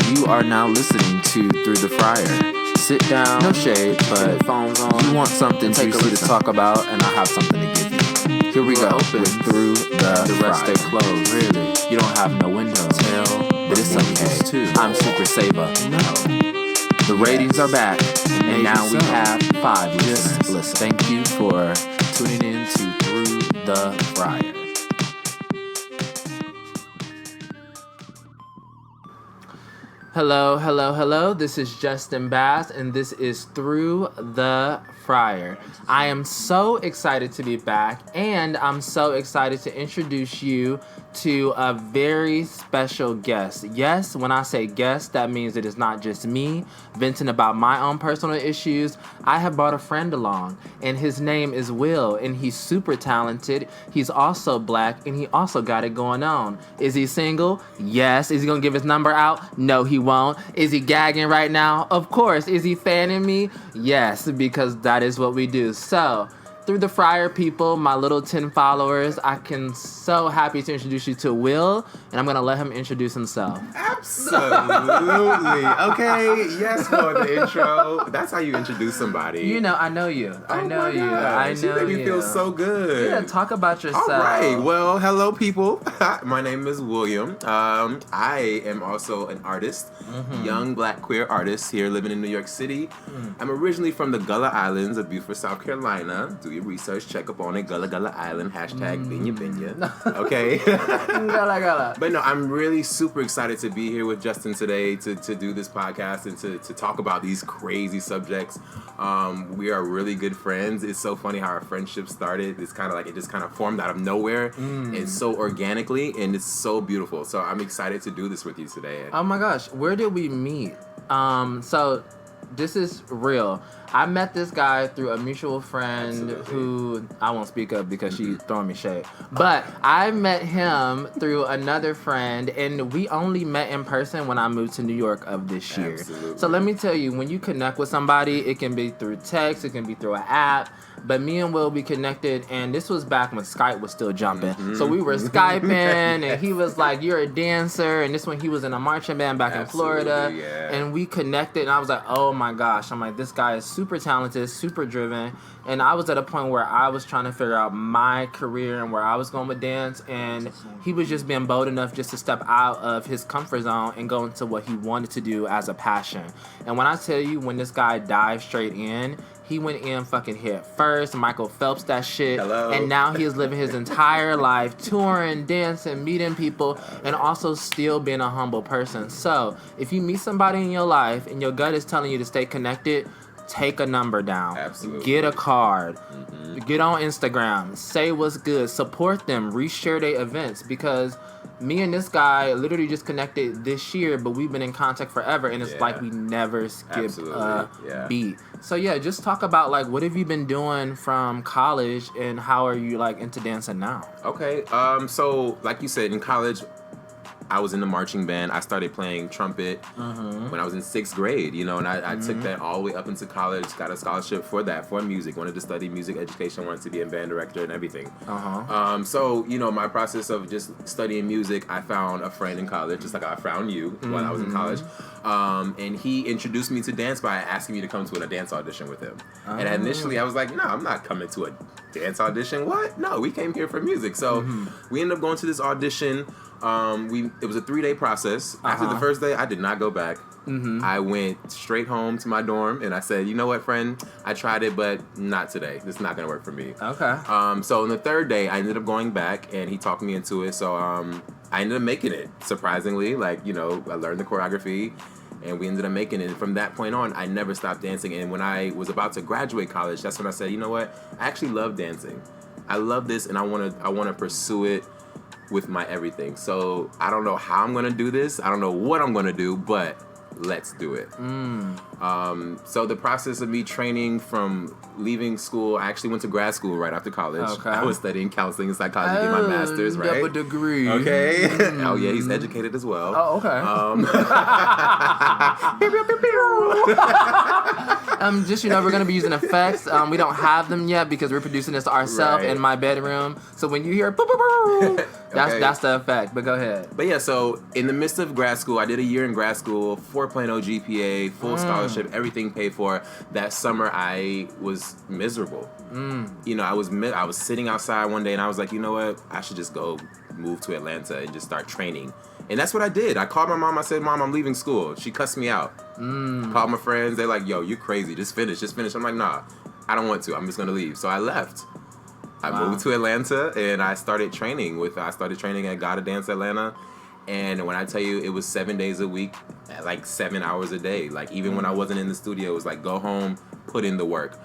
You are now listening to Through the Fryer. Sit down, no shade, but phones on. You want something juicy to talk about, and I have something to give you. Here we go with Through the rest stay closed. Really? You don't have no windows. Hell, but it's okay. Too. I'm Super Saver. No. The ratings are back, and now we have 5 listeners. Listen. Thank you for tuning in to Through the Fryer. Hello. This is Justin Bass, and this is Through the Fryer. I am so excited to be back, and I'm so excited to introduce you to a very special guest. Yes, when I say guest, that means it is not just me venting about my own personal issues. I have brought a friend along, and his name is Will, and he's super talented. He's also black, and he also got it going on. Is he single? Yes. Is he gonna give his number out? No, he won't. Is he gagging right now? Of course. Is he fanning me? Yes, because that is what we do. So, Through the Fryer people, my little 10 followers, I can so happy to introduce you to Will, and I'm going to let him introduce himself. Absolutely. Okay, yes, for the intro. That's how you introduce somebody. You know, I know you. I know you. You make me feel so good. Yeah, talk about yourself. All right. Well, hello, people. My name is William. I am also an artist, young black queer artist here living in New York City. I'm originally from the Gullah Islands of Beaufort, South Carolina. Do your research, check up on it. Gullah Island, hashtag Binya. Okay. Gullah. But no, I'm really super excited to be here with Justin today to do this podcast and to talk about these crazy subjects. We are really good friends. It's so funny how our friendship started. It's kind of like it just kind of formed out of nowhere and so organically, and it's so beautiful. So I'm excited to do this with you today. Oh my gosh, where did we meet? So this is real. I met this guy through a mutual friend who I won't speak of because she's throwing me shade. But I met him through another friend, and we only met in person when I moved to New York of this year. Absolutely. So let me tell you, when you connect with somebody, it can be through text, it can be through an app. But me and Will be connected, and this was back when Skype was still jumping. So we were Skyping, and he was like, "You're a dancer," and this when he was in a marching band back in Florida. Yeah. And we connected, and I was like, "Oh my gosh!" I'm like, "This guy is super talented, super driven." And I was at a point where I was trying to figure out my career and where I was going with dance, and he was just being bold enough just to step out of his comfort zone and go into what he wanted to do as a passion. And when I tell you, when this guy dived straight in, he went in fucking head first, Michael Phelps that shit. Hello. And now he is living his entire life touring, dancing, meeting people, and also still being a humble person. So if you meet somebody in your life and your gut is telling you to stay connected, take a number down. Absolutely. Get a card. Get on Instagram. Say what's good. Support them. Reshare their events, because me and this guy literally just connected this year, but we've been in contact forever, and it's like we never skipped a beat. So yeah, just talk about like what have you been doing from college, and how are you like into dancing now? Okay. So like you said, in college, I was in the marching band. I started playing trumpet when I was in 6th grade, you know, and I took that all the way up into college, got a scholarship for music, wanted to study music education, wanted to be a band director and everything. So, you know, my process of just studying music, I found a friend in college, just like I found you when I was in college. And he introduced me to dance by asking me to come to a dance audition with him. And initially I was like, no, I'm not coming to a dance audition. What? No, we came here for music. So we ended up going to this audition. It was a 3-day process. After the first day, I did not go back. I went straight home to my dorm, and I said, you know what, friend? I tried it, but not today. This is not going to work for me. Okay. So on the 3rd day, I ended up going back, and he talked me into it. So I ended up making it, surprisingly. Like, you know, I learned the choreography, and we ended up making it. And from that point on, I never stopped dancing. And when I was about to graduate college, that's when I said, you know what? I actually love dancing. I love this, and I want to pursue it with my everything. So I don't know how I'm gonna do this. I don't know what I'm gonna do, but let's do it. So the process of me training from leaving school, I actually went to grad school right after college. Okay. I was studying counseling and psychology to get my master's, right? Double degree. Okay. Oh yeah, he's educated as well. Oh, okay. Just, we're going to be using effects. We don't have them yet because we're producing this ourselves in my bedroom. So when you hear, that's the effect. But go ahead. But yeah, so in the midst of grad school, I did a year in grad school, 4.0 GPA, full scholarship, everything paid for. That summer, I was miserable. I was sitting outside one day and I was like, you know what? I should just go move to Atlanta and just start training. And that's what I did. I called my mom. I said, Mom, I'm leaving school. She cussed me out. Called my friends. They're like, yo, you're crazy. Just finish. I'm like, nah, I don't want to. I'm just going to leave. So I left. I moved to Atlanta and I started training at Gotta Dance Atlanta. And when I tell you, it was 7 days a week, at like 7 hours a day. Like, even when I wasn't in the studio, it was like, go home, put in the work.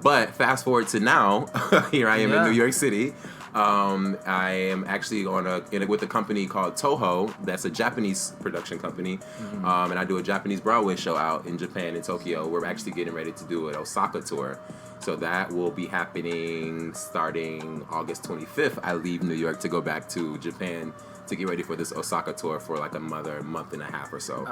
But fast forward to now, here I am in New York City. I am actually with a company called Toho. That's a Japanese production company. And I do a Japanese Broadway show out in Japan, in Tokyo. We're actually getting ready to do an Osaka tour. So that will be happening starting August 25th. I leave New York to go back to Japan to get ready for this Osaka tour for like another month and a half or so.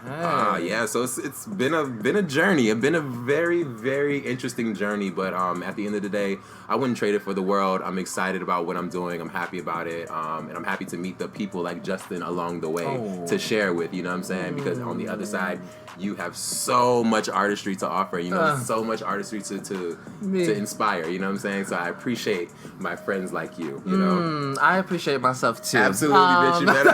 Okay. So it's been a journey. It's been a very, very interesting journey. But at the end of the day, I wouldn't trade it for the world. I'm excited about what I'm doing. I'm happy about it. And I'm happy to meet the people like Justin along the way to share with. You know what I'm saying? Because on the other side, you have so much artistry to offer. So much artistry to inspire. You know what I'm saying? So I appreciate my friends like you. You know. I appreciate myself too. Absolutely, bitch. You better.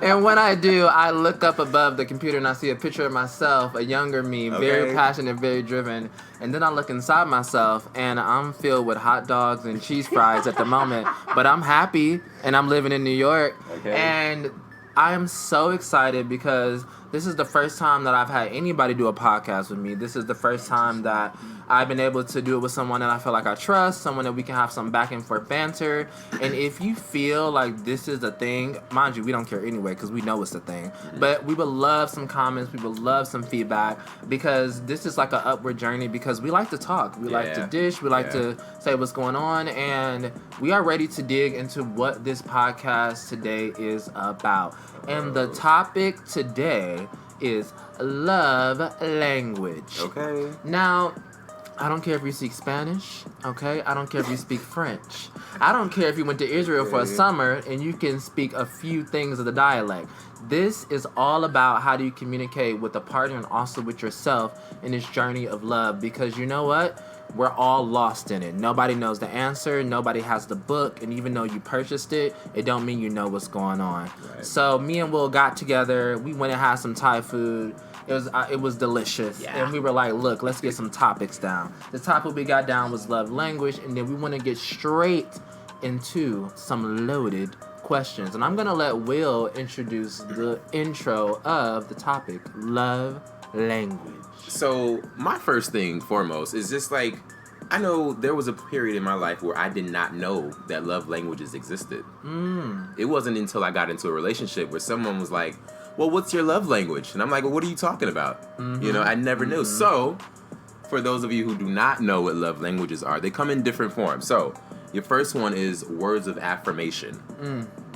And when I do, I look up above the computer and I see a picture of myself, a younger me, very passionate, very driven. And then I look inside myself and I'm filled with hot dogs and cheese fries at the moment. But I'm happy and I'm living in New York. Okay. And I am so excited because this is the first time that I've had anybody do a podcast with me. This is the first time that I've been able to do it with someone that I feel like I trust, someone that we can have some back and forth banter. And if you feel like this is a thing, mind you, we don't care anyway because we know it's a thing. But we would love some comments. We would love some feedback because this is like an upward journey because we like to talk. We like to dish. We like to say what's going on. And we are ready to dig into what this podcast today is about. And the topic today is love language. Okay. Now, I don't care if you speak Spanish, okay? I don't care if you speak French. I don't care if you went to Israel for a summer and you can speak a few things of the dialect. This is all about how do you communicate with a partner and also with yourself in this journey of love because you know what? We're all lost in it. Nobody knows the answer. Nobody has the book. And even though you purchased it, it don't mean you know what's going on. Right. So me and Will got together. We went and had some Thai food. It was delicious. Yeah. And we were like, look, let's get some topics down. The topic we got down was love language. And then we want to get straight into some loaded questions. And I'm going to let Will introduce the intro of the topic, love language. So my first thing foremost is just like, I know there was a period in my life where I did not know that love languages existed. It wasn't until I got into a relationship where someone was like, well, what's your love language? And I'm like, well, what are you talking about? I never knew. So for those of you who do not know what love languages are, they come in different forms. So your first one is words of affirmation.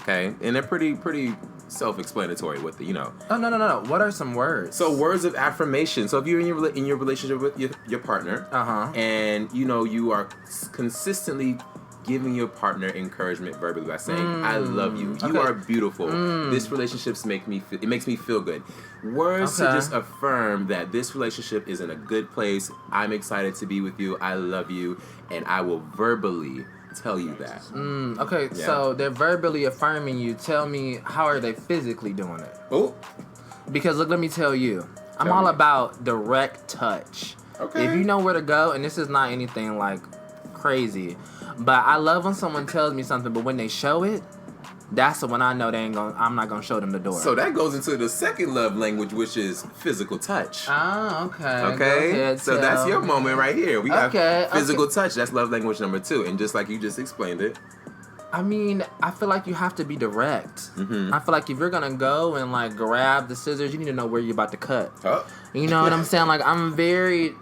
Okay? And they're pretty self-explanatory with it, No. What are some words? So words of affirmation. So if you're in your relationship with your partner, and you are consistently giving your partner encouragement verbally by saying, "I love you. You are beautiful. This relationship makes me feel good." Words to just affirm that this relationship is in a good place. I'm excited to be with you. I love you, and I will verbally tell you that. So they're verbally affirming you. Tell me, how are they physically doing it? Oh. Because look, let me tell you. I'm all about direct touch. Okay. If you know where to go, and this is not anything like crazy, but I love when someone tells me something, but when they show it, that's when I know I'm not gonna show them the door. So that goes into the second love language, which is physical touch. Oh, okay. Okay. Ahead, so that's your moment right here. We got physical touch. That's love language number 2. And just like you just explained it. I mean, I feel like you have to be direct. I feel like if you're gonna go and like grab the scissors, you need to know where you're about to cut. You know what I'm saying? Like I'm very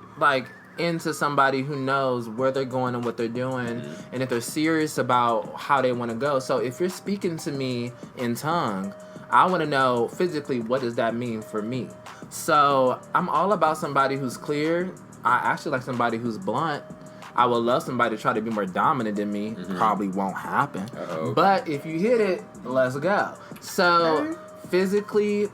into somebody who knows where they're going and what they're doing, and if they're serious about how they want to go. So if you're speaking to me in tongue, I want to know physically what does that mean for me. So I'm all about somebody who's clear. I actually like somebody who's blunt. I would love somebody to try to be more dominant than me. Probably won't happen. Uh-oh. But if you hit it, let's go. So physically,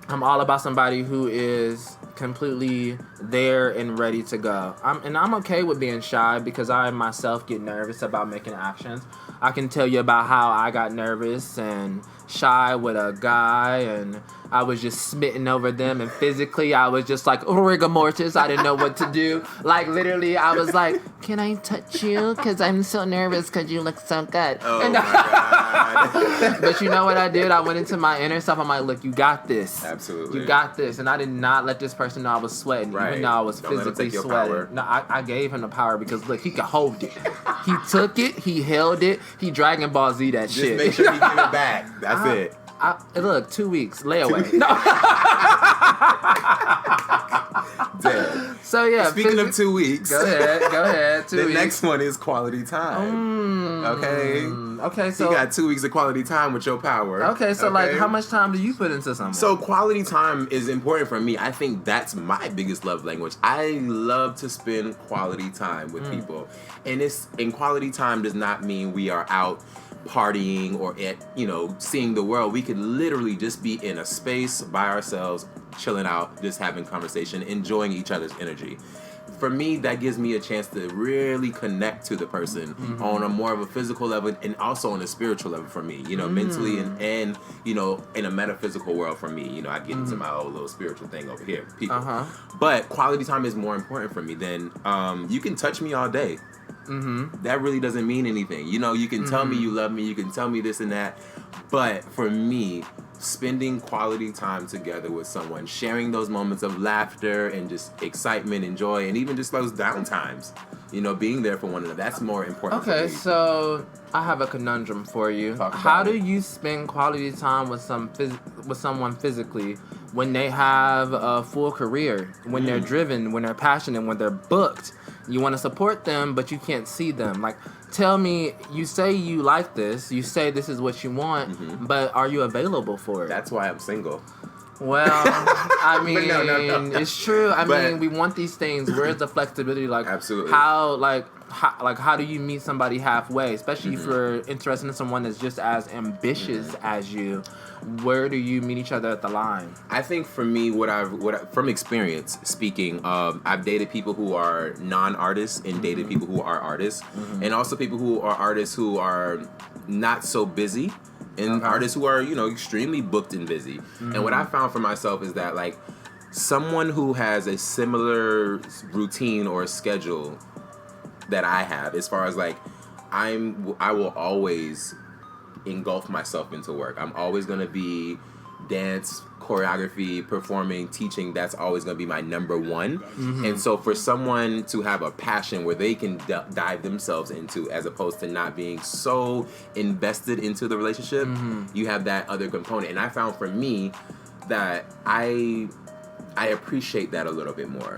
I'm all about somebody who is completely there and ready to go. I'm okay with being shy because I myself get nervous about making actions. I can tell you about how I got nervous and shy with a guy, and I was just smitten over them, and physically I was just like rigor mortis. I didn't know what to do. Like literally, I was like, "Can I touch you? Because I'm so nervous because you look so good." Oh and my God. But you know what I did? I went into my inner self. I'm like, "Look, you got this. Absolutely. You got this." And I did not let this person know I was sweating, even though I was Don't let him physically take your sweating. power. No, I gave him the power because look, he could hold it. He took it. He held it. He Dragon Ball Z that Just shit. make sure you give it back. That's it. Look, 2 weeks layaway. No. Damn. So yeah. Speaking of 2 weeks. Go ahead. 2 the weeks. next one is quality time. Okay. So you got 2 weeks of quality time with your power. Okay. So like, how much time do you put into something? So quality time is important for me. I think that's my biggest love language. I love to spend quality time with people, and quality time does not mean we are out partying or at seeing the world. We could literally just be in a space by ourselves, chilling out, just having conversation, enjoying each other's energy. For me, that gives me a chance to really connect to the person on a more of a physical level and also on a spiritual level for me, mentally and in a metaphysical world for me. I get into my own little spiritual thing over here, people. But quality time is more important for me than you can touch me all day. That really doesn't mean anything. You can tell me you love me, you can tell me this and that, but for me, spending quality time together with someone, sharing those moments of laughter and just excitement and joy, and even just those down times, being there for one another, that's more important for me. Okay, so I have a conundrum for you. How do you spend quality time with someone physically when they have a full career, when they're driven, when they're passionate, when they're booked? You want to support them, but you can't see them. Like, tell me, you say you like this, you say this is what you want, but are you available for it? That's why I'm single. Well, I mean, no. it's true. I mean, we want these things. Where's the flexibility? Like, absolutely. How do you meet somebody halfway? Especially if you're interested in someone that's just as ambitious as you. Where do you meet each other at the line? I think for me, from experience speaking, I've dated people who are non-artists and dated people who are artists, and also people who are artists who are not so busy, and artists who are extremely booked and busy. And what I found for myself is that like someone who has a similar routine or schedule that I have, as far as like I will always engulf myself into work. I'm always going to be dance, choreography, performing, teaching. That's always going to be my number one. And so for someone to have a passion where they can dive themselves into, as opposed to not being so invested into the relationship, you have that other component. And I found for me that I appreciate that a little bit more,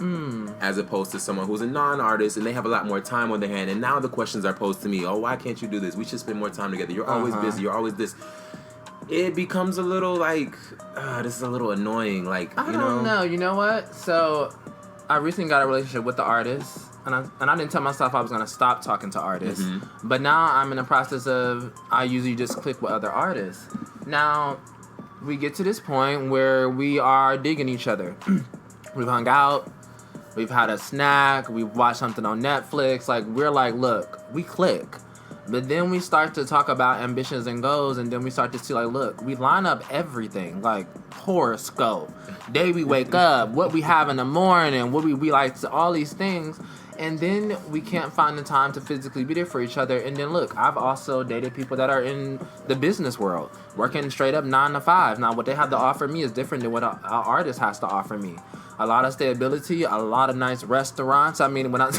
as opposed to someone who's a non-artist and they have a lot more time on their hand. And now the questions are posed to me, oh, why can't you do this? We should spend more time together. You're always busy. You're always this. It becomes a little like, this is a little annoying. Like, I don't know. You know what? So I recently got a relationship with the artist. And I didn't tell myself I was going to stop talking to artists. But now I'm in the process of, I usually just click with other artists. Now, we get to this point where we are digging each other. We've hung out, we've had a snack, we've watched something on Netflix. Like, we're like, look, we click. But then we start to talk about ambitions and goals, and then we start to see, like, look, we line up everything, like horoscope, day we wake up, what we have in the morning, what we like, to all these things. And then we can't find the time to physically be there for each other. And then look, I've also dated people that are in the business world, working straight up 9 to 5. Now, what they have to offer me is different than what an artist has to offer me. A lot of stability, a lot of nice restaurants. I mean, when I'm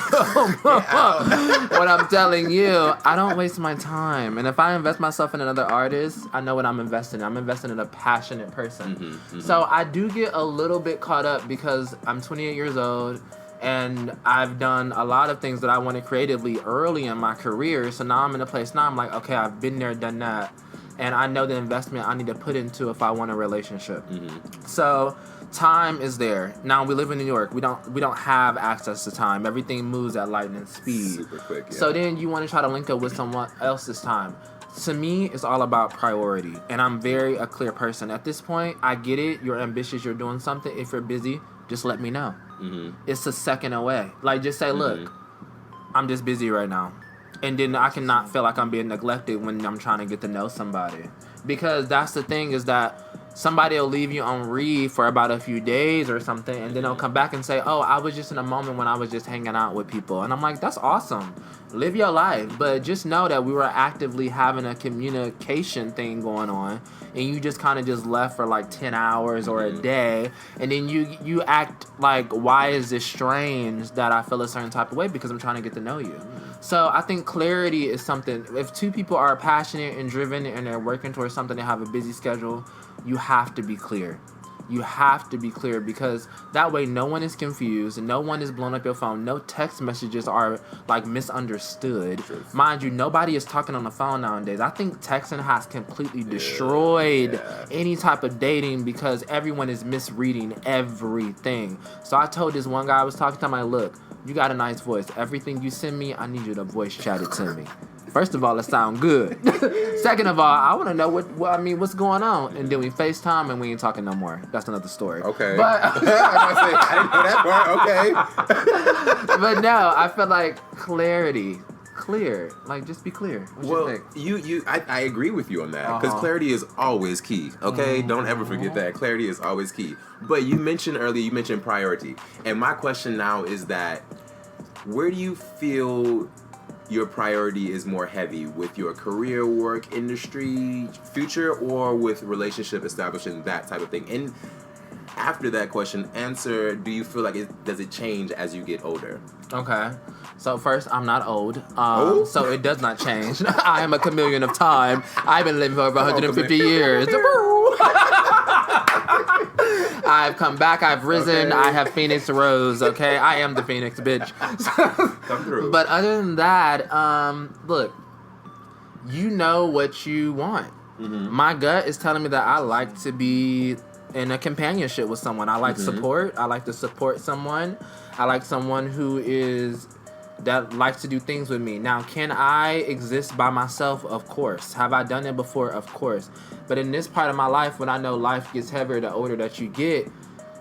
telling you, I don't waste my time. And if I invest myself in another artist, I know what I'm investing in. I'm investing in a passionate person. So I do get a little bit caught up because I'm 28 years old. And I've done a lot of things that I wanted creatively early in my career. So now I'm in a place now I'm like, okay, I've been there, done that. and I know the investment I need to put into if I want a relationship. So time is there. Now we live in New York. We don't have access to time. Everything moves at lightning speed. Super quick. Yeah. So then you want to try to link up with someone else's time. To me, it's all about priority, and I'm very a clear person. At this point, I get it. You're ambitious. You're doing something. If you're busy, just let me know. It's a second away. Like, just say, look, I'm just busy right now. And then I cannot feel like I'm being neglected when I'm trying to get to know somebody. Because that's the thing, is that somebody will leave you on read for about a few days or something, and then they'll come back and say, oh, I was just in a moment when I was just hanging out with people. And I'm like, that's awesome. Live your life. But just know that we were actively having a communication thing going on, and you just kind of just left for like 10 hours or a day, and then you act like, why is this strange that I feel a certain type of way? Because I'm trying to get to know you. So I think clarity is something. If two people are passionate and driven and they're working towards something, they have a busy schedule, you have to be clear. You have to be clear, because that way no one is confused, no one is blowing up your phone, no text messages are like misunderstood. Truth. Mind you, nobody is talking on the phone nowadays. I think texting has completely destroyed any type of dating, because everyone is misreading everything. So I told this one guy I was talking to him, like, look, you got a nice voice. Everything you send me, I need you to voice chat it to me. First of all, it sounds good. Second of all, I want to know what's going on. And then we FaceTime and we ain't talking no more. That's another story. Okay. But I didn't know that part. Okay. But no, I feel like clarity. Clear. Like, just be clear. What you think? I agree with you on that, because clarity is always key. Okay, don't ever forget that. Clarity is always key. But you mentioned priority, and my question now is that, where do you feel your priority is more heavy, with your career, work, industry, future, or with relationship establishing, that type of thing? And after that question, answer, do you feel like does it change as you get older? Okay. So first, I'm not old, so it does not change. I am a chameleon of time. I've been living for over 150 years. I've come back, I've risen, I have Phoenix rose, okay? I am the Phoenix, bitch. Come through. But other than that, look, you know what you want. My gut is telling me that I like to be in a companionship with someone. I like support. I like to support someone. I like someone that likes to do things with me. Now, can I exist by myself? Of course. Have I done it before? Of course. But in this part of my life, when I know life gets heavier the older that you get,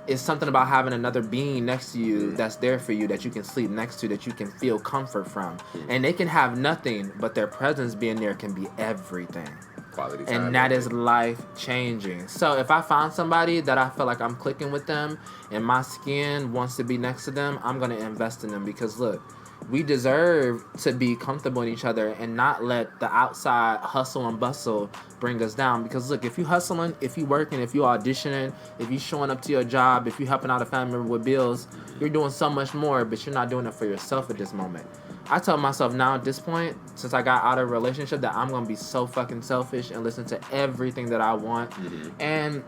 it's something about having another being next to you that's there for you, that you can sleep next to, that you can feel comfort from. And they can have nothing, but their presence being there can be everything. Quality time. And that is life changing. So if I find somebody that I feel like I'm clicking with them and my skin wants to be next to them, I'm going to invest in them, because look, we deserve to be comfortable in each other and not let the outside hustle and bustle bring us down. Because look, if you hustling, if you working, if you auditioning, if you showing up to your job, if you helping out a family member with bills, you're doing so much more, but you're not doing it for yourself at this moment. I tell myself now at this point, since I got out of a relationship, that I'm going to be so fucking selfish and listen to everything that I want. And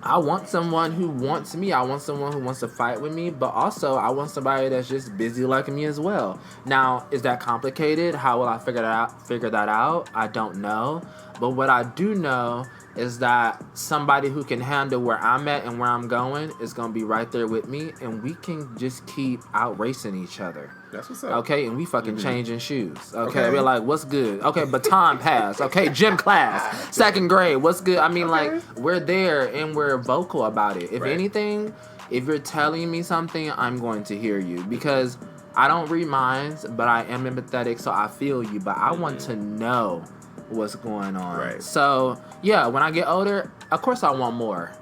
I want someone who wants me. I want someone who wants to fight with me, but also I want somebody that's just busy like me as well. Now, is that complicated? How will I figure that out? I don't know. But what I do know is that somebody who can handle where I'm at and where I'm going is going to be right there with me, and we can just keep out racing each other. That's what's up. Okay, and we fucking changing shoes. Okay, we're like, what's good? Okay, baton pass. Okay, gym class, second grade. What's good? I mean, like, we're there and we're vocal about it. If anything, if you're telling me something, I'm going to hear you, because I don't read minds, but I am empathetic, so I feel you. But I want to know what's going on. Right. So yeah, when I get older, of course I want more.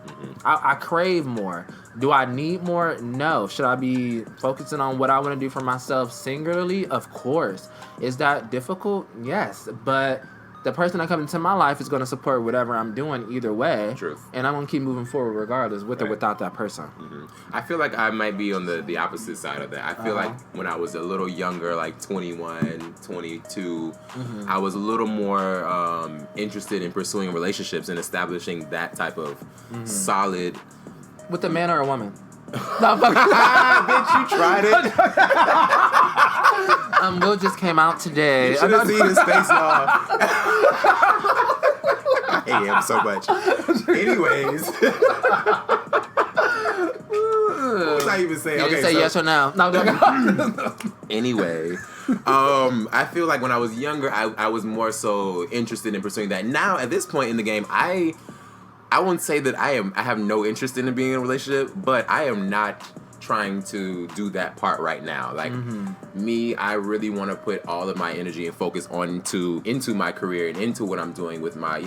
I crave more. Do I need more? No. Should I be focusing on what I want to do for myself singularly? Of course. Is that difficult? Yes. But the person that comes into my life is going to support whatever I'm doing either way. Truth. And I'm going to keep moving forward regardless, with or without that person. I feel like I might be on the opposite side of that. I feel like when I was a little younger, like 21, 22, I was a little more interested in pursuing relationships and establishing that type of solid... With a man or a woman? Bitch, you tried it. Will just came out today. You should have seen his face off. hate him so much. Anyways. What was I even saying? You didn't say yes or no. No. Anyway, I feel like when I was younger, I was more so interested in pursuing that. Now, at this point in the game, I won't say that I have no interest in being in a relationship, but I am not trying to do that part right now. Like me, I really want to put all of my energy and focus into my career and into what I'm doing with my,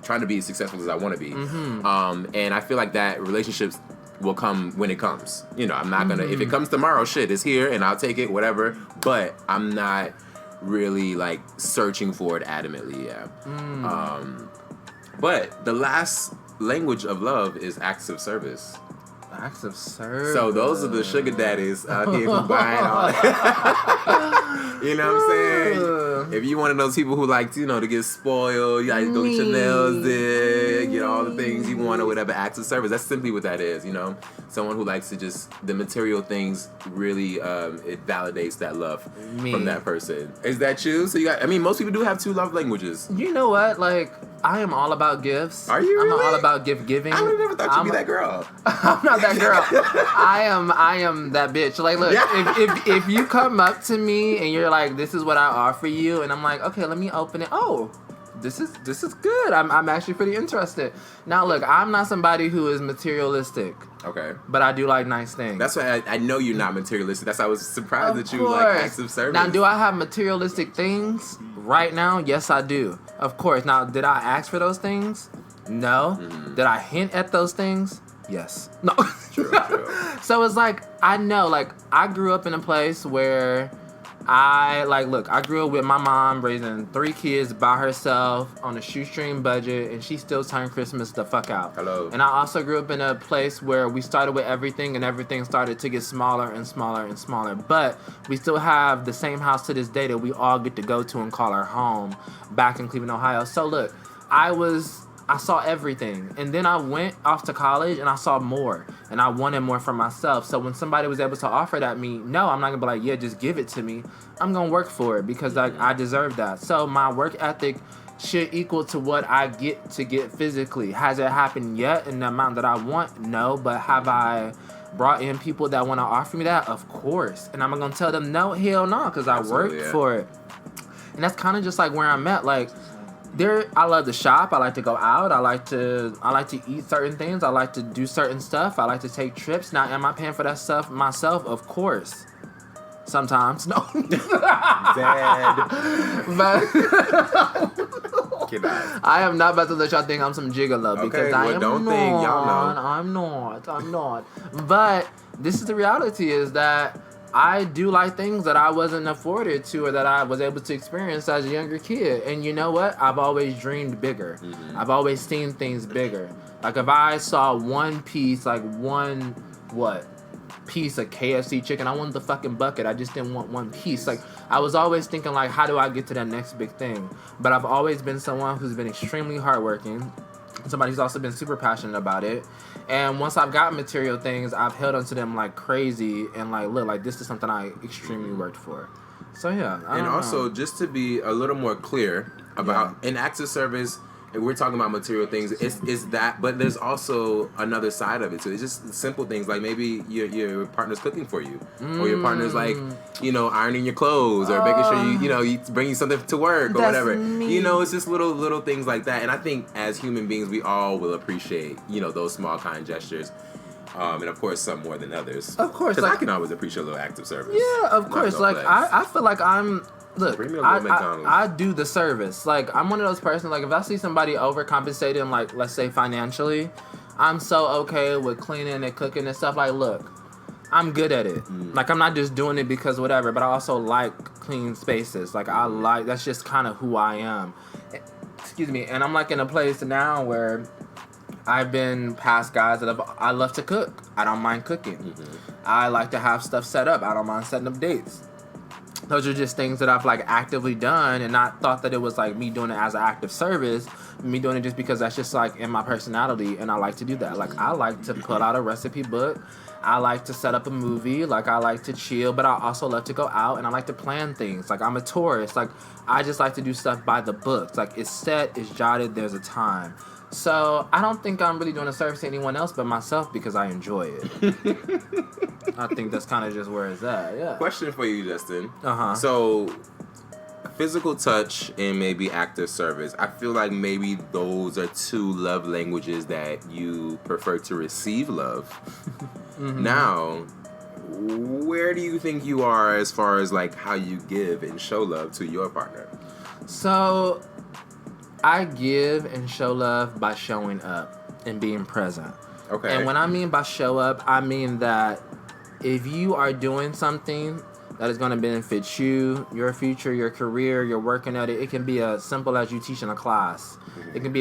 trying to be as successful as I want to be. And I feel like that relationships will come when it comes. I'm not gonna, if it comes tomorrow, shit, it's here and I'll take it, whatever. But I'm not really like searching for it adamantly, yeah. But the last language of love is acts of service. Acts of service. So those are the sugar daddies out here who buying all that. You know what I'm saying? If you one of those people who like, to get spoiled, you like to go get your nails did, get all the things you want or whatever, acts of service. That's simply what that is, Someone who likes to just, the material things really, it validates that love from that person. Is that you? So most people do have two love languages. You know what? Like, I am all about gifts. Are you really? I'm all about gift giving. I would have never thought you'd be that girl. I'm not that girl. I am that bitch. Like, look, if you come up to me and you're like, this is what I offer you, and I'm like, okay, let me open it. Oh, this is good. I'm actually pretty interested. Now, look, I'm not somebody who is materialistic. Okay. But I do like nice things. That's why I know you're not materialistic. That's why I was surprised that you like acts of service. Now, do I have materialistic things right now? Yes, I do. Of course. Now, did I ask for those things? No. Did I hint at those things? Yes. No. True. So it's like, I know, like, I grew up in a place where I grew up with my mom raising 3 kids by herself on a shoestring budget, and she still turned Christmas the fuck out. Hello. And I also grew up in a place where we started with everything, and everything started to get smaller and smaller and smaller. But we still have the same house to this day that we all get to go to and call our home back in Cleveland, Ohio. So look, I saw everything, and then I went off to college and I saw more, and I wanted more for myself. So when somebody was able to offer that me, no, I'm not gonna be like, yeah, just give it to me. I'm gonna work for it because I deserve that. So my work ethic should equal to what I get physically. Has it happened yet in the amount that I want? No, but have I brought in people that want to offer me that? Of course. And I'm gonna tell them no, hell no, because I worked for it. And that's kind of just like where I'm at. Like, I love to shop. I like to go out. I like to eat certain things. I like to do certain stuff. I like to take trips. Now, am I paying for that stuff myself? Of course. Sometimes, no. Dad. But I am not about to let y'all think I'm some gigolo because I am don't not. Think y'all know. I'm not. But this is the reality: is that I do like things that I wasn't afforded to or that I was able to experience as a younger kid. And you know what? I've always dreamed bigger. I've always seen things bigger. Like if I saw one piece, like one piece of KFC chicken, I wanted the fucking bucket. I just didn't want one piece. Like I was always thinking like, how do I get to that next big thing? But I've always been someone who's been extremely hardworking. Somebody who's also been super passionate about it. And once I've got material things, I've held onto them like crazy and like, look, like this is something I extremely worked for. So yeah. And also, just to be a little more clear about in acts of service, if we're talking about material things, it's that, but there's also another side of it too. It's just simple things like maybe your partner's cooking for you, or your partner's like, ironing your clothes, or making sure you bring you something to work or whatever. Me. It's just little things like that. And I think as human beings, we all will appreciate those small kind gestures. And of course, some more than others. Of course, because I can always appreciate a little act of service. Yeah, of course. Like I feel like Look, I do the service. Like, I'm one of those persons, like, if I see somebody overcompensating, like, let's say financially, I'm so okay with cleaning and cooking and stuff. Like, look, I'm good at it. Like, I'm not just doing it because whatever, but I also like clean spaces. Like, that's just kind of who I am. Excuse me. And I'm, like, in a place now where I've been past guys that I love to cook. I don't mind cooking. I like to have stuff set up. I don't mind setting up dates. Those are just things that I've like actively done and not thought that it was like me doing it as an act of service, me doing it just because that's just like in my personality, and I like to do that. Like I like to put out a recipe book. I like to set up a movie. Like I like to chill, but I also love to go out and I like to plan things. Like I'm a tourist. Like I just like to do stuff by the books. Like it's set, it's jotted, there's a time. So I don't think I'm really doing a service to anyone else but myself because I enjoy it. I think that's kind of just where it's at. Yeah. Question for you, Justin. Uh-huh. So, physical touch and maybe active service. I feel like maybe those are two love languages that you prefer to receive love. Mm-hmm. Now, where do you think you are as far as like how you give and show love to your partner? So, I give and show love by showing up and being present. Okay. And when I mean by show up, I mean that if you are doing something that is going to benefit you, your future, your career, you're working at it, it can be as simple as you teaching a class. It can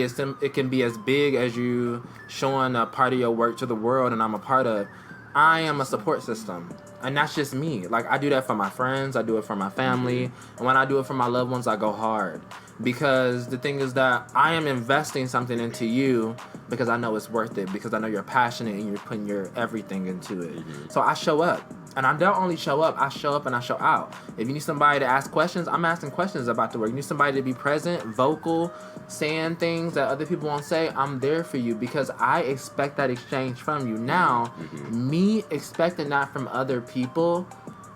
be as big as you showing a part of your work to the world, and I'm a part of. I am a support system. And that's just me. Like, I do that for my friends. I do it for my family. And when I do it for my loved ones, I go hard. Because the thing is that I am investing something into you because I know it's worth it. Because I know you're passionate and you're putting your everything into it. Mm-hmm. So I show up. And I don't only show up and I show out. If you need somebody to ask questions, I'm asking questions about the work. You need somebody to be present, vocal, saying things that other people won't say, I'm there for you because I expect that exchange from you. Now, me expecting that from other people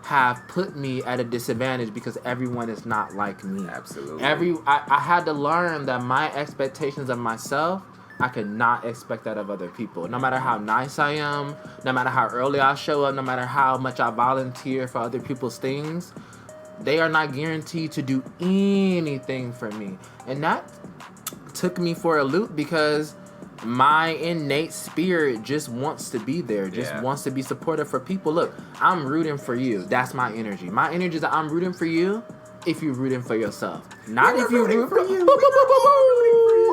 have put me at a disadvantage because everyone is not like me. Absolutely. I had to learn that my expectations of myself, I could not expect that of other people. No matter how nice I am, no matter how early I show up, no matter how much I volunteer for other people's things, they are not guaranteed to do anything for me. And that took me for a loop because my innate spirit just wants to be there, wants to be supportive for people. Look, I'm rooting for you. That's my energy. My energy is that I'm rooting for you if you're rooting for yourself. Not if you're rooting for you.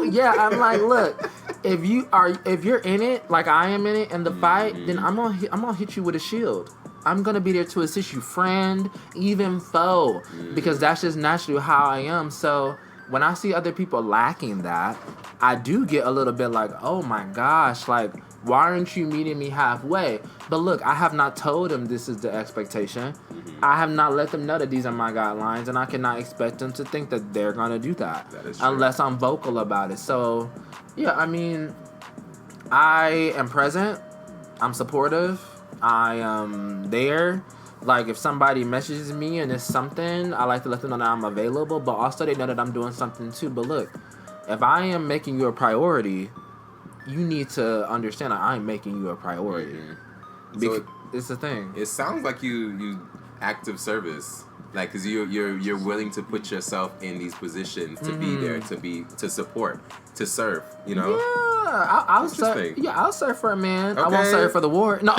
Yeah, I'm like, look, if you're in it, like I am in it, in the fight, then I'm gonna hit you with a shield. I'm gonna be there to assist you, friend, even foe, because that's just naturally how I am. So when I see other people lacking that, I do get a little bit like, oh my gosh, like, why aren't you meeting me halfway? But look, I have not told them this is the expectation. I have not let them know that these are my guidelines, and I cannot expect them to think that they're gonna do that unless I'm vocal about it. So, yeah, I mean, I am present. I'm supportive. I am there. Like, if somebody messages me and it's something, I like to let them know that I'm available, but also they know that I'm doing something too. But look, if I am making you a priority, you need to understand that I'm making you a priority. So it's a thing. It sounds like you active service, like, because you're willing to put yourself in these positions to be there, to support, to serve. You know. Yeah, I'll serve. Yeah, I'll serve for a man. Okay. I won't serve for the war. No.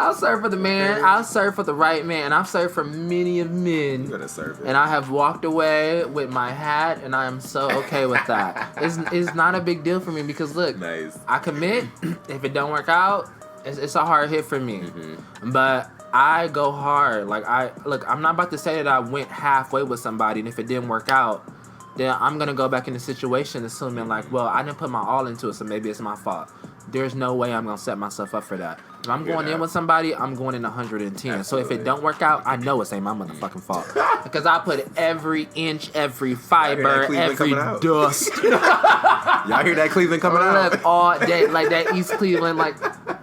I'll serve for the man. Okay. I'll serve for the right man. And I've served for many of men. You gotta serve it. And I have walked away with my hat, and I am so okay with that. It's not a big deal for me because look, nice. I commit. If it don't work out, it's a hard hit for me. But I go hard. Like I'm not about to say that I went halfway with somebody, and if it didn't work out, then I'm gonna go back in the situation assuming like, well, I didn't put my all into it, so maybe it's my fault. There's no way I'm gonna set myself up for that. If I'm going in with somebody, I'm going in 110. Absolutely. So if it don't work out, I know it ain't my motherfucking fault. Because I put every inch, every fiber, every dust. Y'all hear that Cleveland coming out? All day, like that East Cleveland. Like,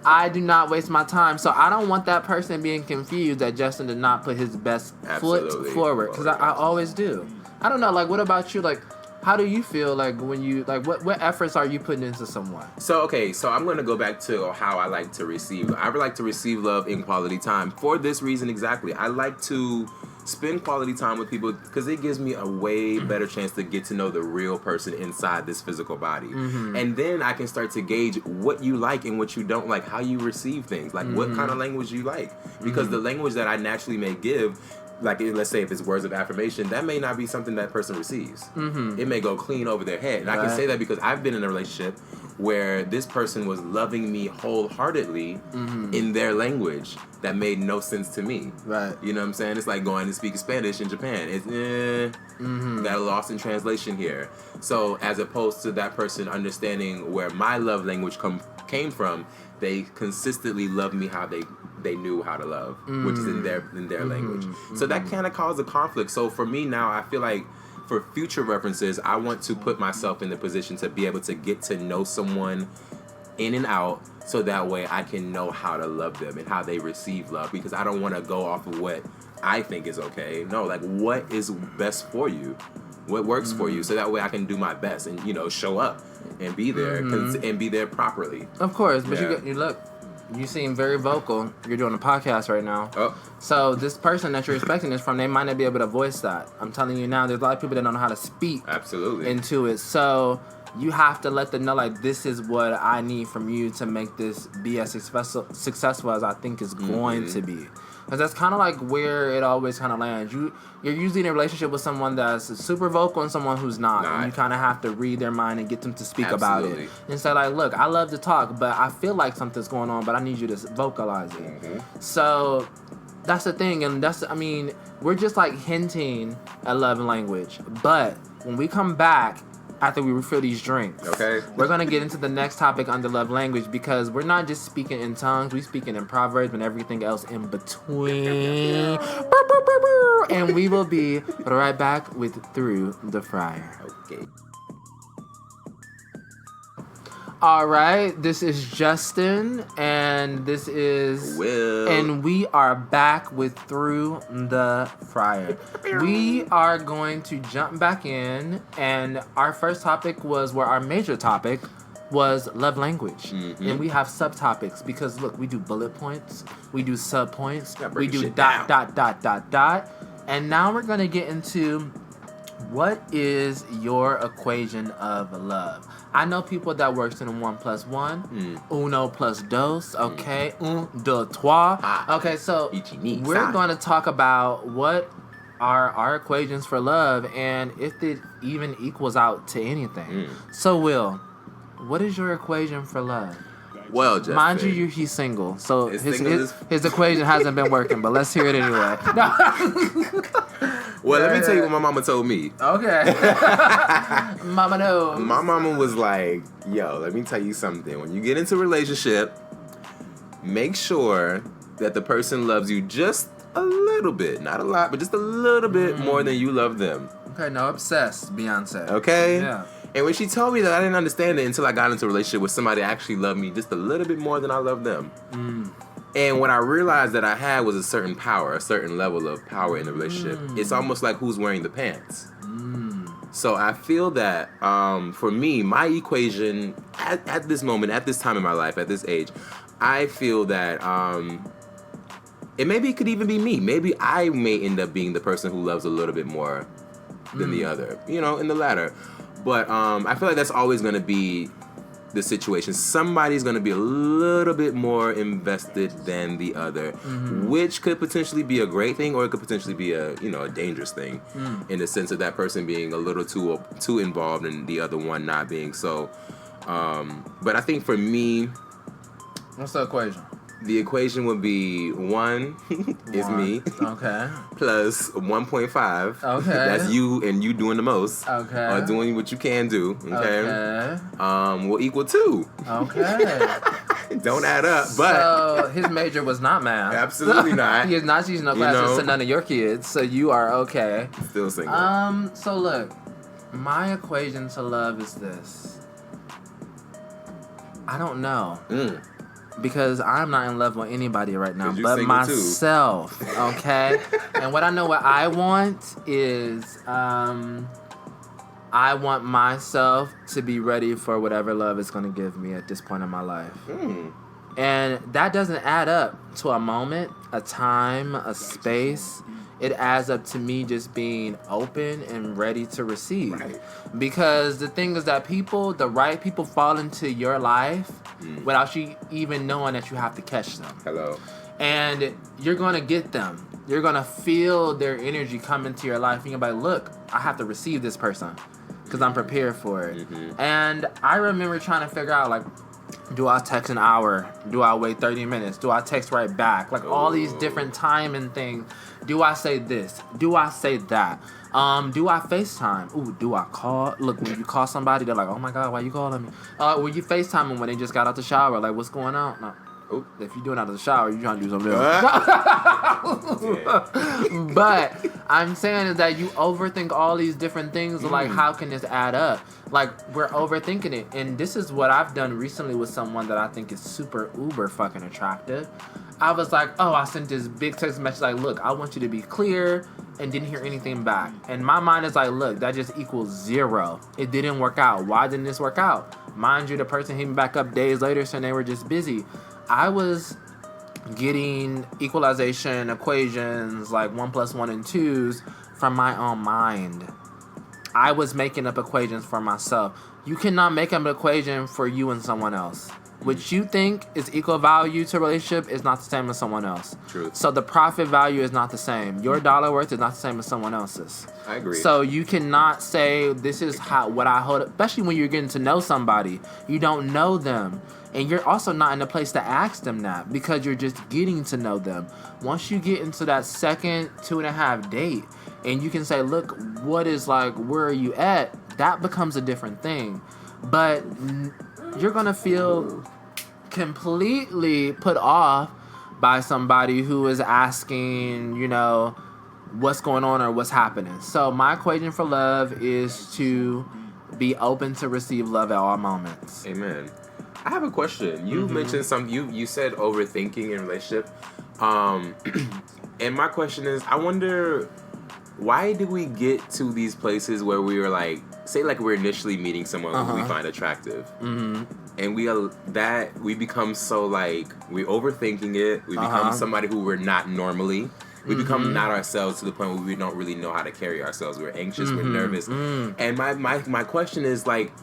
I do not waste my time. So I don't want that person being confused that Justin did not put his best foot forward. Because I always do. I don't know. Like, what about you? Like, how do you feel like when you like what efforts are you putting into someone? So I'm gonna go back to how I like to receive. I would like to receive love in quality time for this reason exactly. I like to spend quality time with people because it gives me a way better chance to get to know the real person inside this physical body, and then I can start to gauge what you like and what you don't like, how you receive things, like what kind of language you like, because the language that I naturally may give. Like, let's say if it's words of affirmation, that may not be something that person receives. It may go clean over their head. And I can say that because I've been in a relationship where this person was loving me wholeheartedly in their language that made no sense to me. Right. You know what I'm saying? It's like going to speak Spanish in Japan. It's got lost in translation here. So as opposed to that person understanding where my love language came from, they consistently loved me how they knew how to love, which is in their language. So that kind of caused a conflict. So for me now, I feel like for future references, I want to put myself in the position to be able to get to know someone in and out, so that way I can know how to love them and how they receive love, because I don't want to go off of what I think is okay. No, like, what is best for you? What works for you? So that way I can do my best and, show up and be there and be there properly. Of course, but you look, you seem very vocal. You're doing a podcast right now. Oh. So this person that you're expecting this from, they might not be able to voice that. I'm telling you now, there's a lot of people that don't know how to speak into it. So you have to let them know, like, this is what I need from you to make this be as successful as I think it's going to be. Because that's kind of like where it always kind of lands. You're usually in a relationship with someone that's super vocal and someone who's not. And you kind of have to read their mind and get them to speak about it. And say, like, look, I love to talk, but I feel like something's going on, but I need you to vocalize it. So that's the thing. And we're just like hinting at love and language. But when we come back, after we refill these drinks, we're going to get into the next topic under love language, because we're not just speaking in tongues, we're speaking in proverbs and everything else in between. And we will be right back with Through the Fryer. Okay. All right, this is Justin, and this is Will, and we are back with Through the Fryer. We are going to jump back in, and our first topic was, our major topic was love language, and we have subtopics because look, we do bullet points, we do sub points, we do ... and now we're gonna get into what is your equation of love. I know people that works in 1 + 1, uno plus dos, okay, un, deux, trois. Okay, so we're going to talk about what are our equations for love and if it even equals out to anything. So, Will, what is your equation for love? Well, Justin, mind you, he's single, so his equation hasn't been working, but let's hear it anyway. Well, let me tell you what my mama told me. Okay. Mama knows. My mama was like, yo, let me tell you something. When you get into a relationship, make sure that the person loves you just a little bit. Not a lot, but just a little bit more than you love them. Okay, no, obsessed, Beyonce. Okay? Yeah. And when she told me that, I didn't understand it until I got into a relationship with somebody that actually loved me just a little bit more than I love them. And what I realized that I had was a certain power, a certain level of power in the relationship. It's almost like who's wearing the pants. So I feel that for me, my equation at this moment, at this time in my life, at this age, I feel that it could even be me. Maybe I may end up being the person who loves a little bit more than the other, in the latter. But I feel like that's always going to be the situation. Somebody's going to be a little bit more invested than the other, which could potentially be a great thing, or it could potentially be a dangerous thing, in the sense of that person being a little too involved and the other one not being so. But I think for me, what's the equation? The equation would be 1 is me. Okay. Plus 1.5. Okay. That's you and you doing the most. Okay. Or doing what you can do. Okay. Okay. Will equal 2. Okay. Don't add up, but. So his major was not math. Absolutely not. He is not teaching no classes to none of your kids, so you are okay. Still single. So look, my equation to love is this. I don't know. Because I'm not in love with anybody right now, but myself, okay? And what I know what I want is, I want myself to be ready for whatever love is going to give me at this point in my life. And that doesn't add up to a moment, a time, a space. It adds up to me just being open and ready to receive. Right. Because the thing is that the right people fall into your life without you even knowing that you have to catch them. Hello. And you're going to get them. You're going to feel their energy come into your life. And you're like, look, I have to receive this person. because I'm prepared for it. And I remember trying to figure out, like, do I text an hour? Do I wait 30 minutes? Do I text right back? Like, all these different timing things. Do I say this? Do I say that? Do I FaceTime? Ooh, do I call? Look, when you call somebody, they're like, oh my God, why you calling me? Will you FaceTime them when they just got out the shower? Like, what's going on? No. Ooh, if you're doing out of the shower, you're trying to do something else. But I'm saying is that you overthink all these different things. Like, how can this add up? Like, we're overthinking it. And this is what I've done recently with someone that I think is super uber fucking attractive. I was like, oh, I sent this big text message like, look, I want you to be clear, and didn't hear anything back. And my mind is like, look, that just equals 0. It didn't work out. Why didn't this work out? Mind you, the person hit me back up days later saying they were just busy. I was getting equalization equations like 1 + 1 and 2s from my own mind. I was making up equations for myself. You cannot make up an equation for you and someone else. What you think is equal value to a relationship is not the same as someone else. True. So the profit value is not the same. Your dollar worth is not the same as someone else's. I agree. So you cannot say this is what I hold, especially when you're getting to know somebody. You don't know them. And you're also not in a place to ask them that because you're just getting to know them. Once you get into that second 2.5 date and you can say, look, what is like, where are you at? That becomes a different thing. But you're going to feel completely put off by somebody who is asking, you know, what's going on or what's happening. So my equation for love is to be open to receive love at all moments. Amen. I have a question. You mentioned you said overthinking in relationship. And my question is, I wonder, why do we get to these places where we are like, say like we're initially meeting someone who we find attractive. And we become so like, we're overthinking it. We become somebody who we're not normally. We become not ourselves to the point where we don't really know how to carry ourselves. We're anxious, we're nervous. And my question is like,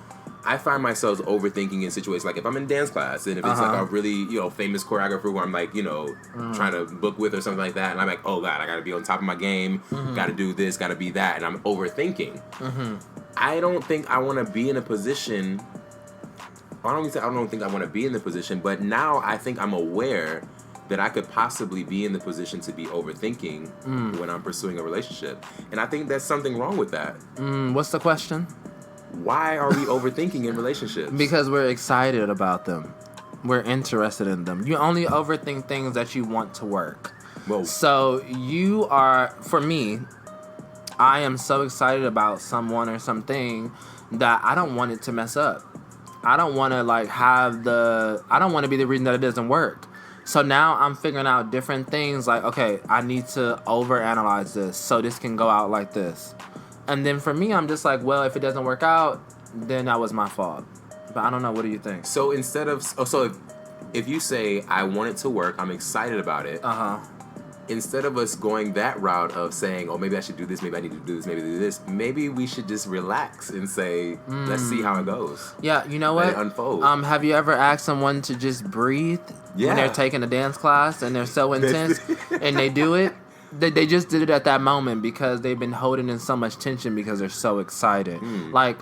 I find myself overthinking in situations like if I'm in dance class and if it's like a really, famous choreographer who I'm like, trying to book with or something like that, and I'm like, oh God, I gotta be on top of my game, gotta do this, gotta be that, and I'm overthinking. I don't think I want to be in a position. I don't think I want to be in the position, but now I think I'm aware that I could possibly be in the position to be overthinking when I'm pursuing a relationship, and I think there's something wrong with that. What's the question? Why are we overthinking in relationships? Because we're excited about them. We're interested in them. You only overthink things that you want to work. Whoa. So you are, for me, I am so excited about someone or something that I don't want it to mess up. I don't want to I don't want to be the reason that it doesn't work. So now I'm figuring out different things like, okay, I need to overanalyze this so this can go out like this. And then for me, I'm just like, well, if it doesn't work out, then that was my fault. But I don't know. What do you think? So instead of... if you say, I want it to work, I'm excited about it. Instead of us going that route of saying, oh, maybe I should do this, maybe I need to do this, maybe do this, maybe we should just relax and say, let's see how it goes. Yeah, you know what? Let it unfold. Have you ever asked someone to just breathe when they're taking a dance class and they're so intense and they do it? They just did it at that moment because they've been holding in so much tension because they're so excited. Like,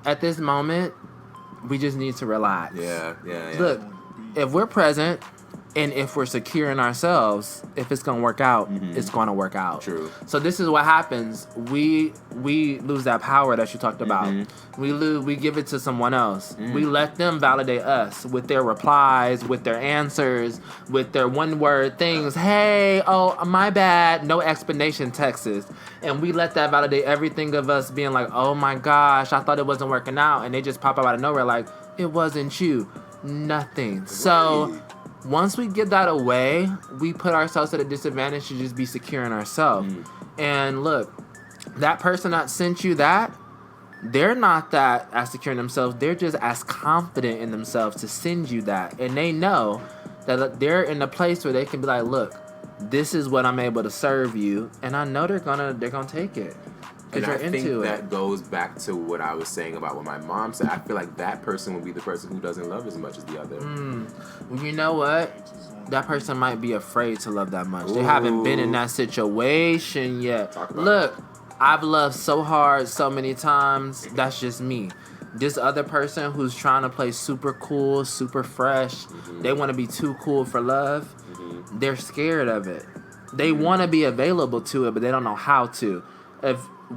at this moment, we just need to relax. Yeah. Look, if we're present and if we're secure in ourselves, if it's going to work out, it's going to work out. True. So this is what happens. We lose that power that you talked about. We give it to someone else. We let them validate us with their replies, with their answers, with their one-word things. Hey, oh, my bad. No explanation texts. And we let that validate everything of us being like, oh my gosh, I thought it wasn't working out. And they just pop up out of nowhere like, it wasn't you. Nothing. So... once we get that away, we put ourselves at a disadvantage to just be secure in ourselves. And look, that person that sent you that, they're not that as secure in themselves. They're just as confident in themselves to send you that. And they know that they're in a place where they can be like, look, this is what I'm able to serve you. And I know they're gonna take it. And I think that goes back to what I was saying about what my mom said. I feel like that person would be the person who doesn't love as much as the other. You know what? That person might be afraid to love that much. They haven't been in that situation yet. Talk about Look, I've loved so hard so many times. That's just me. This other person who's trying to play super cool, super fresh, they want to be too cool for love. They're scared of it. They want to be available to it, but they don't know how to.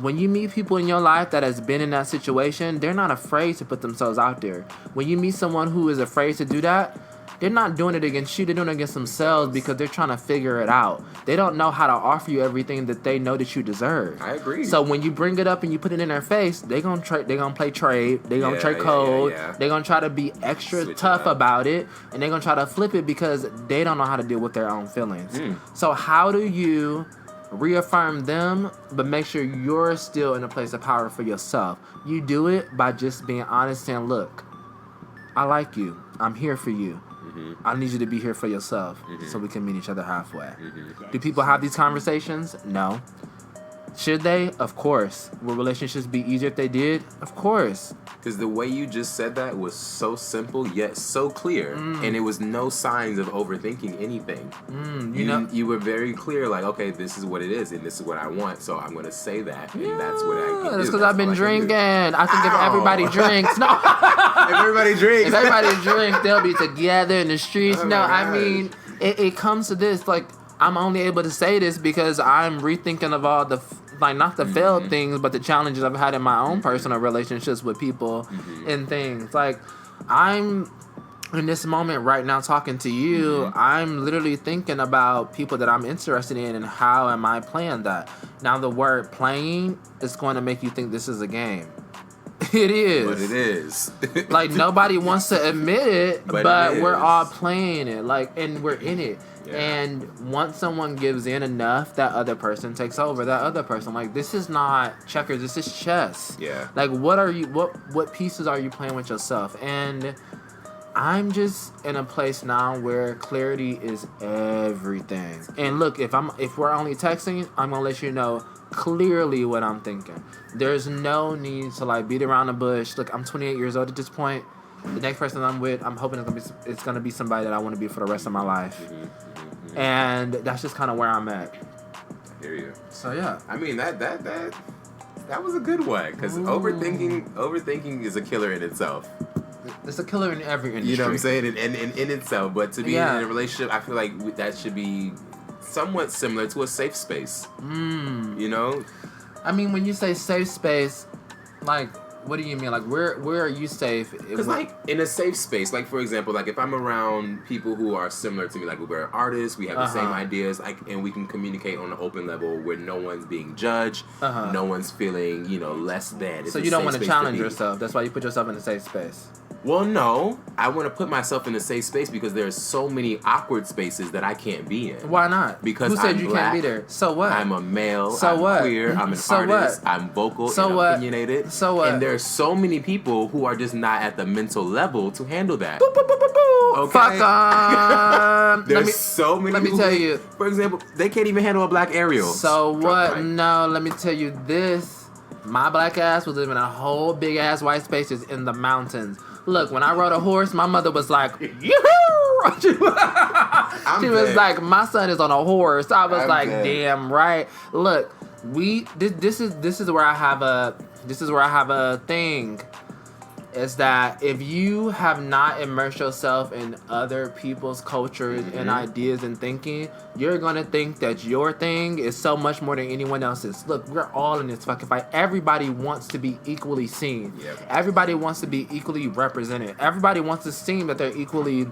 When you meet people in your life that has been in that situation, they're not afraid to put themselves out there. When you meet someone who is afraid to do that, they're not doing it against you. They're doing it against themselves because they're trying to figure it out. They don't know how to offer you everything that they know that you deserve. I agree. So when you bring it up and you put it in their face, they're gonna play trade. They're gonna trade code. They're gonna try to be extra tough about it, and they're gonna try to flip it because they don't know how to deal with their own feelings. So how do you reaffirm them, but make sure you're still in a place of power for yourself? You do it by just being honest and look, I like you. I'm here for you. I need you to be here for yourself so we can meet each other halfway. Do people have these conversations? No. Should they? Of course. Will relationships be easier if they did? Of course. Because the way you just said that was so simple yet so clear, and it was no signs of overthinking anything. You were very clear, like, okay, this is what it is, and this is what I want, so I'm gonna say that, and that's what I can do. That's because I've been drinking. I think if everybody drinks, if everybody drinks, they'll be together in the streets. I mean, it comes to this, like, I'm only able to say this because I'm rethinking of all the not the failed things, but the challenges I've had in my own personal relationships with people and things. Like, I'm in this moment right now talking to you, I'm literally thinking about people that I'm interested in and how am I playing that. Now, the word playing is going to make you think this is a game. It is. But it is. Like, nobody wants to admit it, but we're all playing it. Like, and we're in it. Yeah. And once someone gives in enough, that other person takes over. That other person, like, this is not checkers, this is chess. Yeah. Like, what pieces are you playing with yourself? And I'm just in a place now where clarity is everything. And look, if we're only texting, I'm gonna let you know clearly what I'm thinking. There's no need to, like, beat around the bush. Look, I'm 28 years old at this point. The next person I'm with, I'm hoping it's gonna be somebody that I want to be for the rest of my life. And that's just kind of where I'm at. I hear you. So yeah, I mean that was a good one, because overthinking is a killer in itself. It's a killer in every industry. You know what I'm saying? And in itself, but to be in a relationship, I feel like that should be somewhat similar to a safe space. You know? I mean, when you say safe space, like, what do you mean? Like, where are you safe? Because, like, in a safe space, like, for example, like, if I'm around people who are similar to me, like, we're artists, we have the same ideas, like, and we can communicate on an open level where no one's being judged, no one's feeling, less than. So you don't want to challenge yourself. That's why you put yourself in a safe space. Well, no. I want to put myself in a safe space because there's so many awkward spaces that I can't be in. Why not? Because who said I'm you black, can't be there? So what? I'm a male. So I'm what? queer. I'm an So artist. what? I'm vocal So and what? opinionated. So what? And there's so many people who are just not at the mental level to handle that. Boop, boop, boop, boop, boop. Okay. Fuck on. There's so many. Let me people tell who, you. For example, they can't even handle a black Ariel. So what? No, let me tell you this. My black ass was living in a whole big ass white spaces in the mountains. Look, when I rode a horse, my mother was like, yoo-hoo! She was like, my son is on a horse. I was damn right. Look, this is where I have a thing. Is that if you have not immersed yourself in other people's cultures and ideas and thinking, you're gonna think that your thing is so much more than anyone else's. Look, we're all in this fucking fight. Everybody wants to be equally seen. Yep. Everybody wants to be equally represented. Everybody wants to seem that they're equally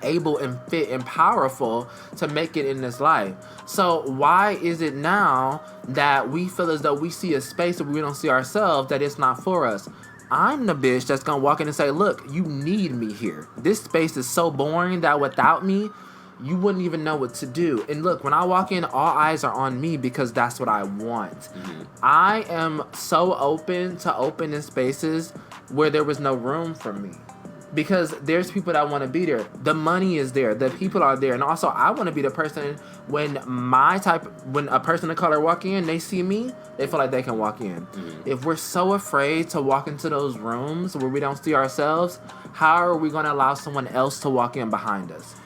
able and fit and powerful to make it in this life. So why is it now that we feel as though we see a space where we don't see ourselves, that it's not for us? I'm the bitch that's gonna walk in and say, look, you need me here. This space is so boring that without me, you wouldn't even know what to do. And look, when I walk in, all eyes are on me because that's what I want. I am so open to open in spaces where there was no room for me. Because there's people that want to be there. The money is there. The people are there. And also, I want to be the person when a person of color walk in, they see me, they feel like they can walk in. If we're so afraid to walk into those rooms where we don't see ourselves, how are we going to allow someone else to walk in behind us?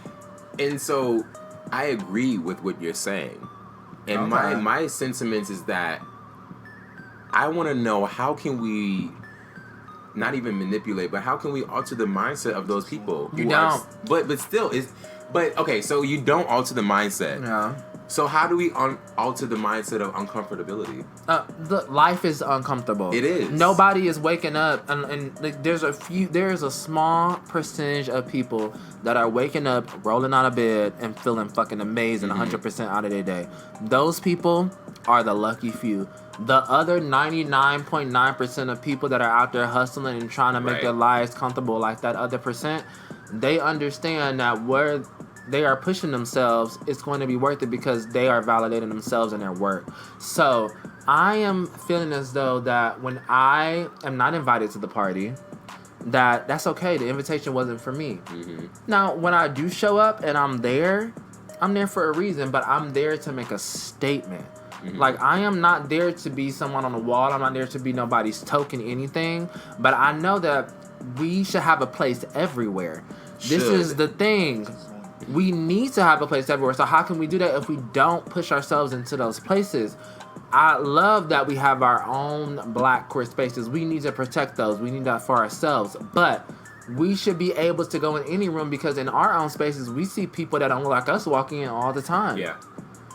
And so, I agree with what you're saying. And my sentiments is that I want to know, how can we not even manipulate, but how can we alter the mindset of those people? You don't. But still, okay, so you don't alter the mindset. Yeah. So how do we alter the mindset of uncomfortability? Life is uncomfortable. It is. Nobody is waking up, and like, there's a small percentage of people that are waking up, rolling out of bed, and feeling fucking amazing, 100% out of their day. Those people are the lucky few. The other 99.9% of people that are out there hustling and trying to make their lives comfortable, like that other percent, they understand that where they are pushing themselves, it's going to be worth it because they are validating themselves in their work. So I am feeling as though that when I am not invited to the party, that's okay. The invitation wasn't for me. Now, when I do show up and I'm there for a reason, but I'm there to make a statement. Like, I am not there to be someone on the wall. I'm not there to be nobody's token anything. But I know that we should have a place everywhere. This is the thing. We need to have a place everywhere. So how can we do that if we don't push ourselves into those places? I love that we have our own Black queer spaces. We need to protect those. We need that for ourselves. But we should be able to go in any room, because in our own spaces, we see people that don't look like us walking in all the time. Yeah.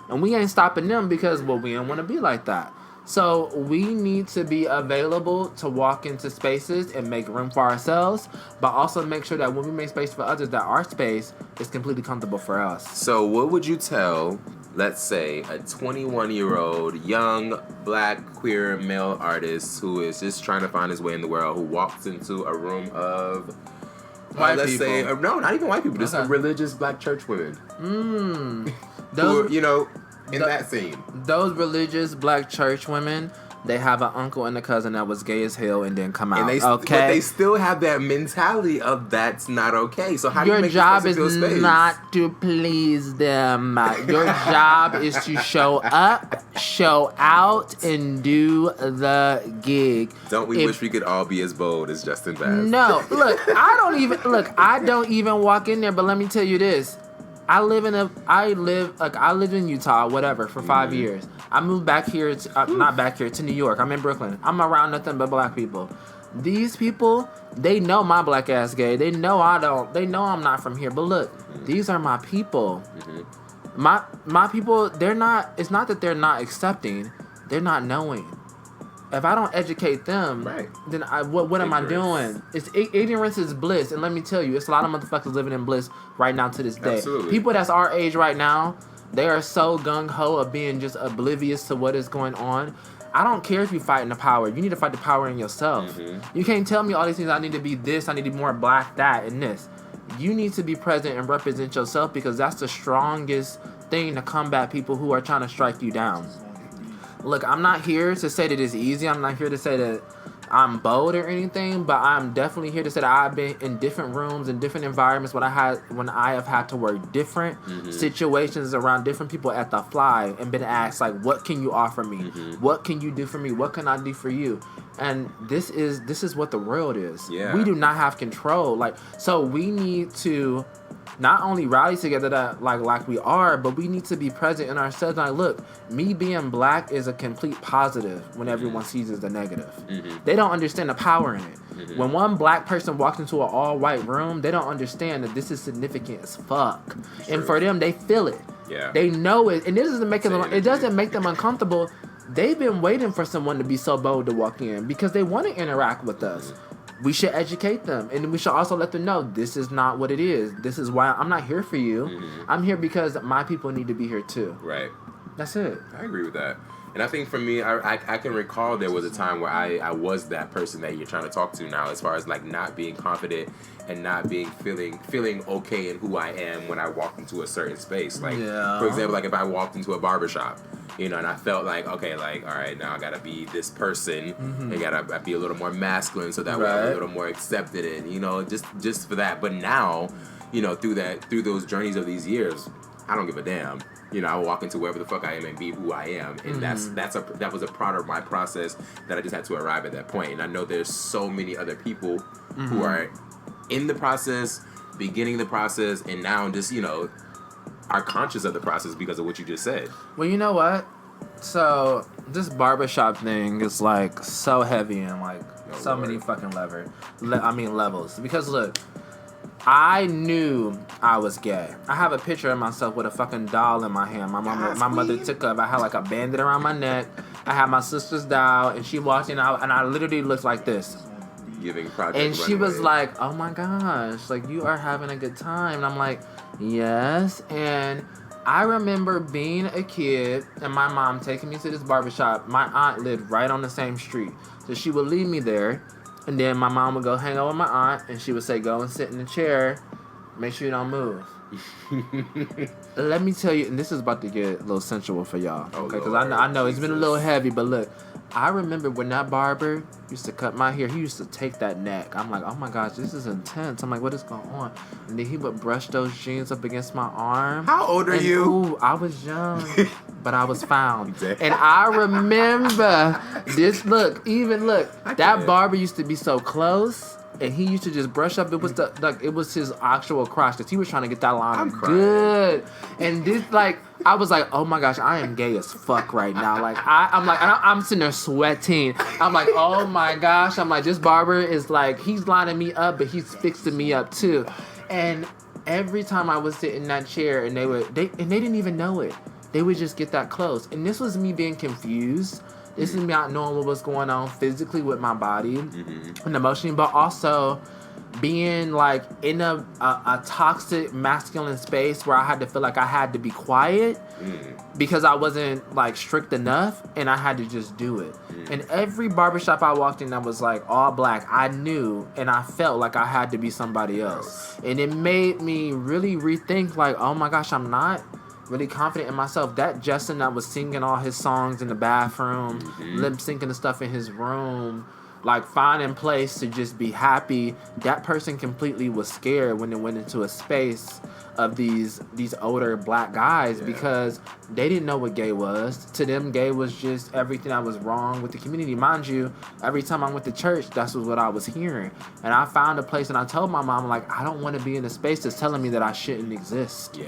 And we ain't stopping them because, well, we don't want to be like that. So we need to be available to walk into spaces and make room for ourselves, but also make sure that when we make space for others, that our space is completely comfortable for us. So what would you tell, let's say, a 21-year-old young Black queer male artist who is just trying to find his way in the world, who walks into a room of white let's people? say, no, not even white people, just religious Black church women. Those, who are, in that scene. Those religious Black church women, they have an uncle and a cousin that was gay as hell and then come out. But they still have that mentality of that's not okay. So how do you make your job this person feel is space? not to please them. Your job is to show up, show out, and do the gig. Don't we wish we could all be as bold as Justin Bass? No, look, I don't even walk in there. But let me tell you this. I lived in Utah, whatever, for 5 years. I moved back here, to New York. I'm in Brooklyn. I'm around nothing but Black people. These people, they know my Black ass gay. They know they know I'm not from here. But look, these are my people. My people, it's not that they're not accepting, they're not knowing. If I don't educate them, then what am I doing? Ignorance is bliss, and let me tell you, it's a lot of motherfuckers living in bliss right now to this day. Absolutely. People that's our age right now, they are so gung-ho of being just oblivious to what is going on. I don't care if you're fighting the power. You need to fight the power in yourself. You can't tell me all these things. I need to be this, I need to be more Black, that, and this. You need to be present and represent yourself, because that's the strongest thing to combat people who are trying to strike you down. Look, I'm not here to say that it's easy. I'm not here to say that I'm bold or anything, but I'm definitely here to say that I've been in different rooms and different environments when I have had to work different situations around different people at the fly and been asked, like, what can you offer me? What can you do for me? What can I do for you? And this is what the world is. Yeah. We do not have control. So we need to not only rally together that like we are, but we need to be present in ourselves. Like, look, me being Black is a complete positive when everyone sees it as a negative. They don't understand the power in it. When one Black person walks into an all-white room, they don't understand that this is significant as fuck. And for them, they feel it. Yeah. They know it, and it doesn't make them uncomfortable. They've been waiting for someone to be so bold to walk in because they want to interact with us. We should educate them, and we should also let them know this is not what it is. This is why I'm not here for you. I'm here because my people need to be here too. Right. That's it. I agree with that. And I think for me, I can recall there was a time where I was that person that you're trying to talk to now, as far as like not being confident and not being feeling okay in who I am when I walk into a certain space. Like, for example, like if I walked into a barbershop, and I felt like, okay, like, all right, now I gotta be this person. I gotta be a little more masculine so that way I'm a little more accepted and, just for that. But now, through those journeys of these years, I don't give a damn. I will walk into wherever the fuck I am and be who I am. And that was a part of my process that I just had to arrive at that point. And I know there's so many other people who are in the process, beginning the process, and now just, are conscious of the process because of what you just said. Well, you know what? So this barbershop thing is like so heavy and like so Lord. many fucking levels. Because look, I knew I was gay. I have a picture of myself with a fucking doll in my hand. My mother took up. I had like a bandit around my neck. I had my sister's doll, and she walked in, and I literally looked like this. Giving Project And she Runway. was like, "Oh my gosh, like you are having a good time." And I'm like, "Yes." And I remember being a kid and my mom taking me to this barbershop. My aunt lived right on the same street, so she would leave me there. And then my mom would go hang out with my aunt, and she would say, "Go and sit in the chair. Make sure you don't move." Let me tell you, and this is about to get a little sensual for y'all, okay? Because I know it's been a little heavy, but look, I remember when that barber used to cut my hair, he used to take that neck. I'm like, oh my gosh, this is intense. I'm like, what is going on? And then he would brush those jeans up against my arm. How old are you? Ooh, I was young, but I was found. And I remember this. Look, that barber used to be so close. And he used to just brush up. It was it was his actual crotch because he was trying to get that line good. And this I was like, oh my gosh, I am gay as fuck right now. Like I'm sitting there sweating. I'm like, oh my gosh. I'm like, this barber is like, he's lining me up, but he's fixing me up too. And every time I would sit in that chair, and they didn't even know it. They would just get that close. And this was me being confused. This is me not knowing what was going on physically with my body and emotionally, but also being like in a toxic masculine space where I had to feel like I had to be quiet because I wasn't like strict enough, and I had to just do it. And every barbershop I walked in that was like all black, I knew and I felt like I had to be somebody else. And it made me really rethink like, oh my gosh, I'm not really confident in myself. That Justin that was singing all his songs in the bathroom, lip syncing the stuff in his room, like finding place to just be happy, that person completely was scared when they went into a space of these older black guys because they didn't know what gay was. To them, gay was just everything that was wrong with the community. Mind you, every time I went to church, that's what I was hearing. And I found a place, and I told my mom, like, I don't want to be in a space that's telling me that I shouldn't exist.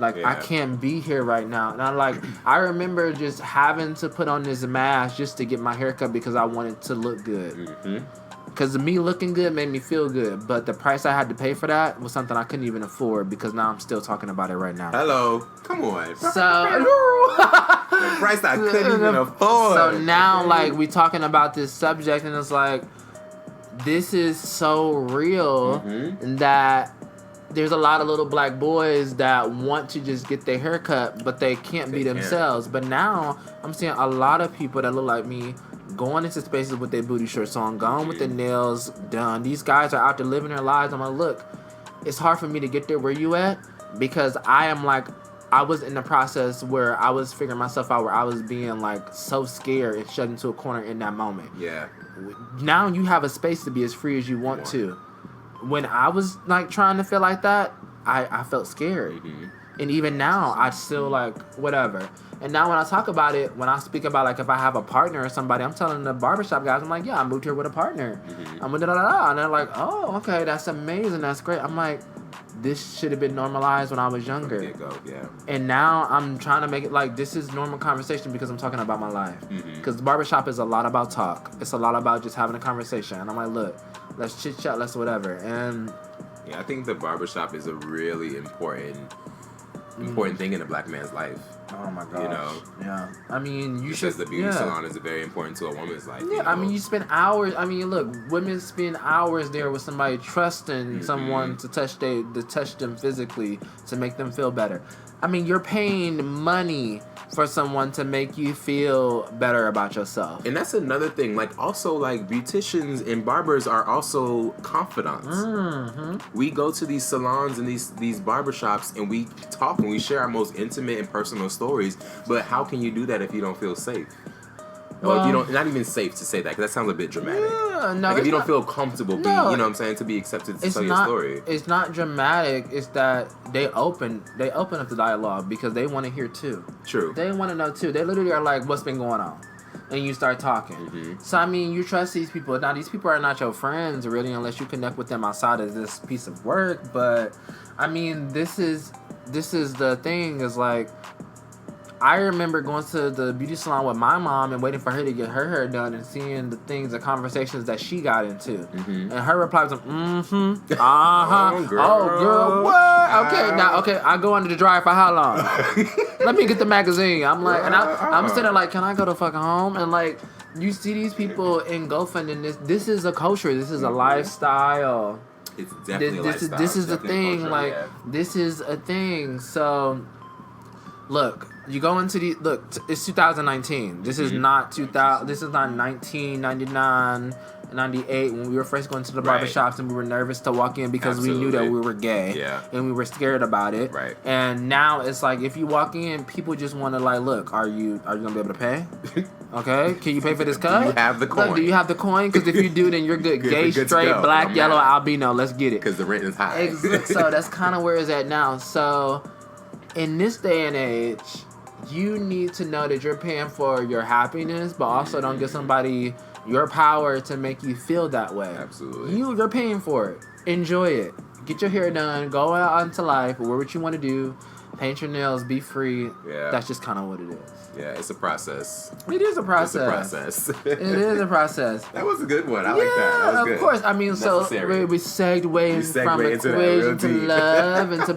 I can't be here right now. And I remember just having to put on this mask just to get my hair cut because I wanted to look good. Because me looking good made me feel good. But the price I had to pay for that was something I couldn't even afford because now I'm still talking about it right now. Hello. Come on. So, the price I couldn't even afford. So now, we talking about this subject, and it's like, this is so real that there's a lot of little black boys that want to just get their hair cut, but they can't be themselves. But now I'm seeing a lot of people that look like me going into spaces with their booty shorts on, gone with their nails done. These guys are out there living their lives. I'm like, look, it's hard for me to get there where you at because I was in the process where I was figuring myself out, where I was being like so scared and shut into a corner in that moment. Now you have a space to be as free as you want to. When I was trying to feel like that, I felt scared. And even now, I still whatever. And now when I talk about it, when I speak about if I have a partner or somebody, I'm telling the barbershop guys, I'm like, yeah, I moved here with a partner. I'm with da-da-da-da. And they're like, oh, okay, that's amazing. That's great. I'm like, this should have been normalized when I was younger. And now I'm trying to make it this is normal conversation because I'm talking about my life. Because the barbershop is a lot about talk. It's a lot about just having a conversation. And I'm like, look, let's chit chat, let's whatever. And I think the barbershop is a really important thing in a black man's life. Oh my gosh. You know? Yeah. I mean, you should. Because the beauty salon is very important to a woman's life. Yeah, I mean, you spend hours. I mean, look, women spend hours there with somebody trusting someone to touch them physically to make them feel better. I mean, you're paying money for someone to make you feel better about yourself. And that's another thing. Also, beauticians and barbers are also confidants. We go to these salons and these barbershops, and we talk and we share our most intimate and personal stories. But how can you do that if you don't feel safe? Or if you don't, not even safe to say that, because that sounds a bit dramatic. Yeah, no, if you don't feel comfortable being, you know what I'm saying, to be accepted to tell your story. It's not dramatic. It's that they open up the dialogue because they want to hear too. True. They want to know too. They literally are like, what's been going on? And you start talking. So, I mean, you trust these people. Now, these people are not your friends, really, unless you connect with them outside of this piece of work. But, I mean, this is the thing is I remember going to the beauty salon with my mom and waiting for her to get her hair done and seeing the things, the conversations that she got into. Mm-hmm. And her reply was, uh-huh. Oh, girl, what? Okay, I go under the dryer for how long? Let me get the magazine. I'm like, and I'm sitting there like, can I go to fucking home? And like, you see these people engulfing in this. This is a culture. This is a lifestyle. It's definitely a lifestyle. This is a thing. Culture, like, this is a thing. So, look. You go into it's 2019. This is not 2000. This is not 1999, 98 when we were first going to the barbershops and we were nervous to walk in because we knew that we were gay and we were scared about it. Right. And now it's like if you walk in, people just want to like, look, are you gonna be able to pay? Okay, can you pay for this cut? Do you have the coin? Look, do you have the coin? Because if you do, then you're good. Gay, straight, black, yellow, albino. Let's get it. Because the rent is high. So that's kind of where it's at now. So in this day and age, you need to know that you're paying for your happiness, but also don't give somebody your power to make you feel that way. Absolutely. You're paying for it. Enjoy it. Get your hair done. Go out into life. Wear what you want to do. Paint your nails. Be free. Yeah. That's just kind of what it is. Yeah, it's a process. It is a process. It is a process. That was a good one. I like that. That was good. Of course. I mean, necessary. so we segued from equation to love and to.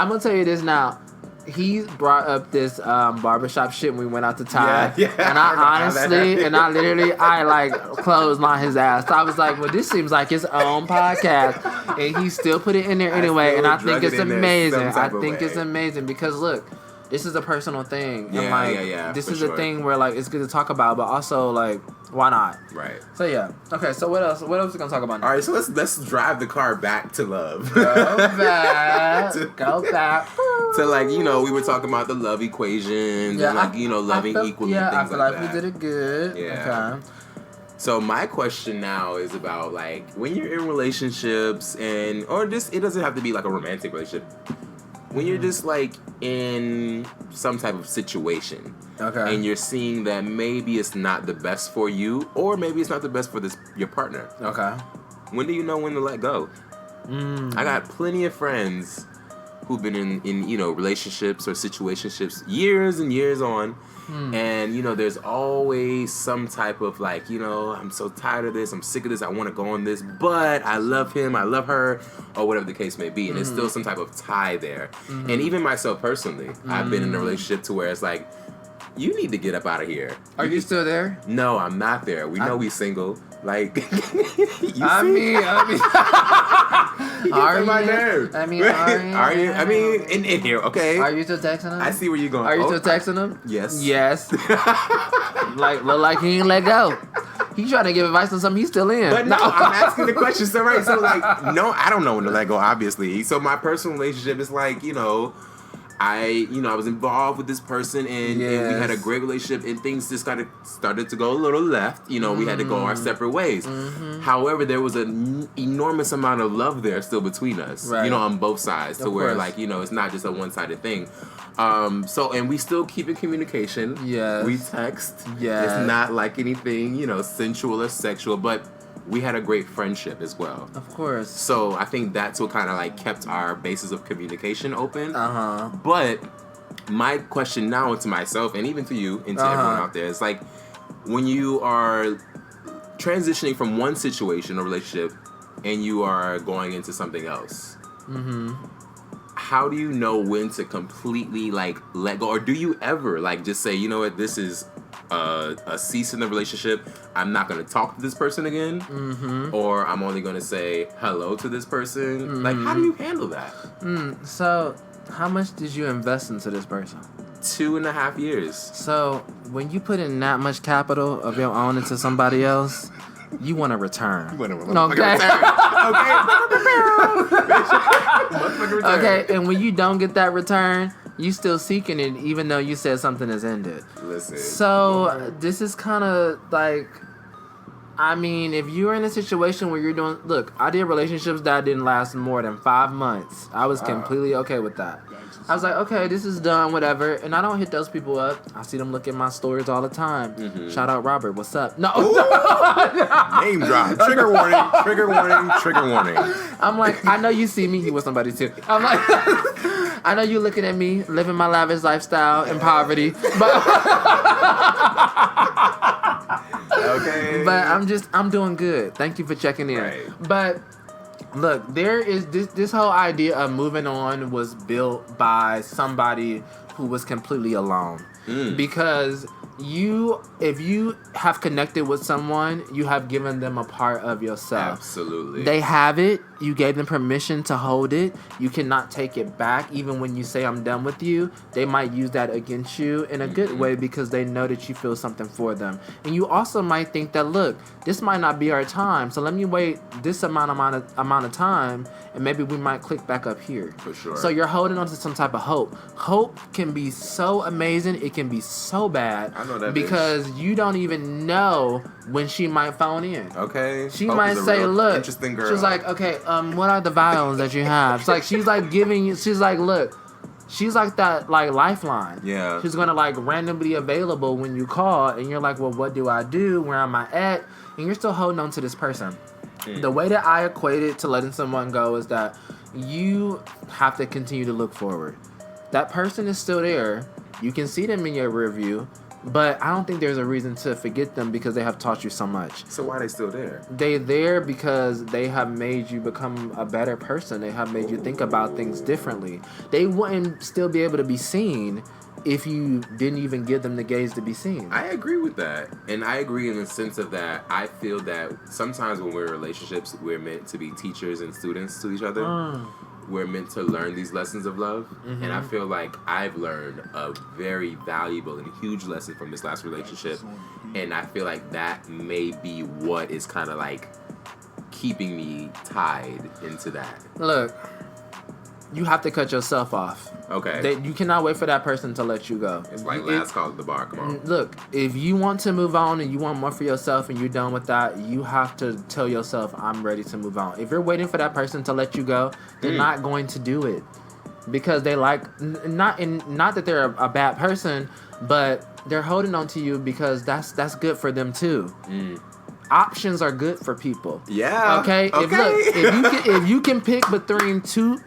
I'm gonna tell you this now. He brought up this barbershop shit when we went out to Thai. Yeah, and I literally like clotheslined his ass. So I was like, well, this seems like his own podcast. And he still put it in there anyway. And I think it's amazing. I think it's amazing because look, this is a personal thing. Yeah, and like, this is a thing where like it's good to talk about, but also like, why not? Right. So yeah. Okay. So what else? What else are we gonna talk about now? All right. So let's drive the car back to love. Go back. Go back. So like we were talking about the love equations and like loving equally and things I feel like like that. we did it good. Yeah. Okay. So my question now is about like when you're in relationships it doesn't have to be like a romantic relationship. When you're just like in some type of situation, okay, and you're seeing that maybe it's not the best for you, or maybe it's not the best for your partner. Okay. When do you know when to let go? I got plenty of friends who've been in relationships or situationships years and years on. And there's always some type of like, I'm so tired of this, I'm sick of this, I want to go on this, but I love him, I love her, or whatever the case may be, and there's still some type of tie there. And even myself personally, I've been in a relationship to where it's like, you need to get up out of here. Are you still there? No, I'm not there. We know we single. Like, I mean, are you? My nerves. I mean, are you? I mean, in here, okay. Are you still texting him? I see where you're going. Are you still texting him? Yes. Yes. Look like he ain't let go. He's trying to give advice on something he's still in. But no, I'm asking the question. So like, no, I don't know when to let go, obviously. So my personal relationship is like, I was involved with this person and we had a great relationship and things just started to go a little left. We had to go our separate ways. However, there was an enormous amount of love there still between us, on both sides, to where like, it's not just a one-sided thing. And we still keep in communication. Yes. We text. Yes. It's not like anything, sensual or sexual, but we had a great friendship as well. Of course. So I think that's what kind of like kept our basis of communication open. Uh-huh. But my question now to myself and even to you and to everyone out there is like, when you are transitioning from one situation or relationship and you are going into something else, how do you know when to completely like let go? Or do you ever like just say, you know what, this is a cease in the relationship, I'm not going to talk to this person again, or I'm only going to say hello to this person? Like, how do you handle that? So, how much did you invest into this person? 2.5 years. So, when you put in that much capital of your own into somebody else, you want to return. Okay, and when you don't get that return, you still seeking it even though you said something has ended. Listen. So this is kind of like, I mean, if you're in a situation where you're doing, look, I did relationships that didn't last more than 5 months. I was completely okay with that. I was like, okay, this is done, whatever. And I don't hit those people up. I see them look at my stories all the time. Shout out Robert, what's up? No. Name drop. Trigger warning. Trigger warning. Trigger warning. I'm like, I know you see me. You with somebody too. I'm like, I know you looking at me living my lavish lifestyle in poverty, but Okay. but I'm doing good. Thank you for checking in. Right. But look, there is this whole idea of moving on was built by somebody who was completely alone. Because if you have connected with someone, you have given them a part of yourself. Absolutely. They have it. You gave them permission to hold it. You cannot take it back. Even when you say I'm done with you, they might use that against you in a good way because they know that you feel something for them. And you also might think that, look, this might not be our time, so let me wait this amount of time, and maybe we might click back up here. For sure. So you're holding on to some type of hope. Hope can be so amazing. It can be so bad. I know that because you don't even know when she might phone in. Okay. She Hope might is a say, real look. interesting girl. She's like, okay, what are the violins that you have? It's like she's like giving you. She's like, look. She's like that, like lifeline. Yeah. She's gonna like randomly available when you call, and you're like, well, what do I do? Where am I at? And you're still holding on to this person. The way that I equate it to letting someone go is that you have to continue to look forward. That person is still there. You can see them in your rear view, but I don't think there's a reason to forget them because they have taught you so much. So why are they still there? They're there because they have made you become a better person. They have made you think about things differently. They wouldn't still be able to be seen if you didn't even give them the gaze to be seen. I agree with that. And I agree in the sense of that I feel that sometimes when we're in relationships, we're meant to be teachers and students to each other. We're meant to learn these lessons of love. And I feel like I've learned a very valuable and huge lesson from this last relationship. And I feel like that may be what is kind of like keeping me tied into that. Look, you have to cut yourself off. Okay. You cannot wait for that person to let you go. It's like last call at the bar. Come on. Look, if you want to move on and you want more for yourself and you're done with that, you have to tell yourself, I'm ready to move on. If you're waiting for that person to let you go, they're not going to do it. Because they like, not that they're a bad person, but they're holding on to you because that's good for them too. Options are good for people. Yeah. Okay. If you can pick between two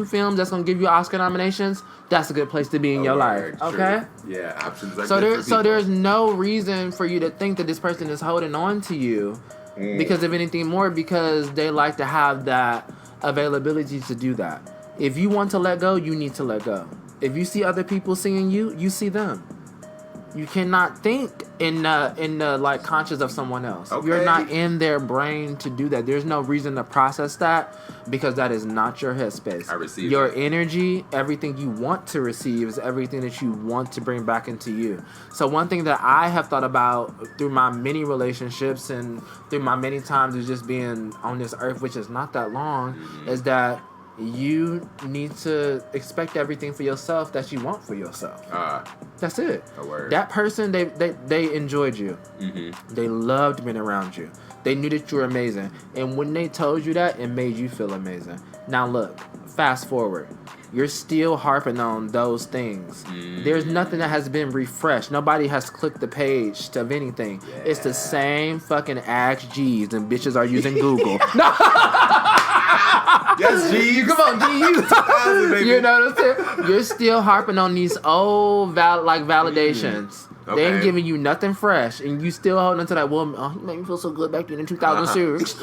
films that's gonna give you Oscar nominations, that's a good place to be in your life. Okay. Yeah. Options are So good for people. there's no reason for you to think that this person is holding on to you because of anything more, because they like to have that availability to do that. If you want to let go, you need to let go. If you see other people seeing you, you see them. You cannot think in the like conscious of someone else. Okay. You're not in their brain to do that. There's no reason to process that because that is not your headspace. I receive your it. energy, everything you want to receive is everything that you want to bring back into you. So one thing that I have thought about through my many relationships and through my many times of just being on this earth, which is not that long, is that you need to expect everything for yourself that you want for yourself. That's it. A word. That person, they enjoyed you. They loved being around you. They knew that you were amazing. And when they told you that, it made you feel amazing. Now look, fast forward. You're still harping on those things. There's nothing that has been refreshed. Nobody has clicked the page of anything. Yeah. It's the same fucking Ask G's and bitches are using Google. No. Yes, G. Come on, G. You know what I'm saying? You're still harping on these old validations. Okay. They ain't giving you nothing fresh, and you still holding on to that woman. Oh, you made me feel so good back then in 2006.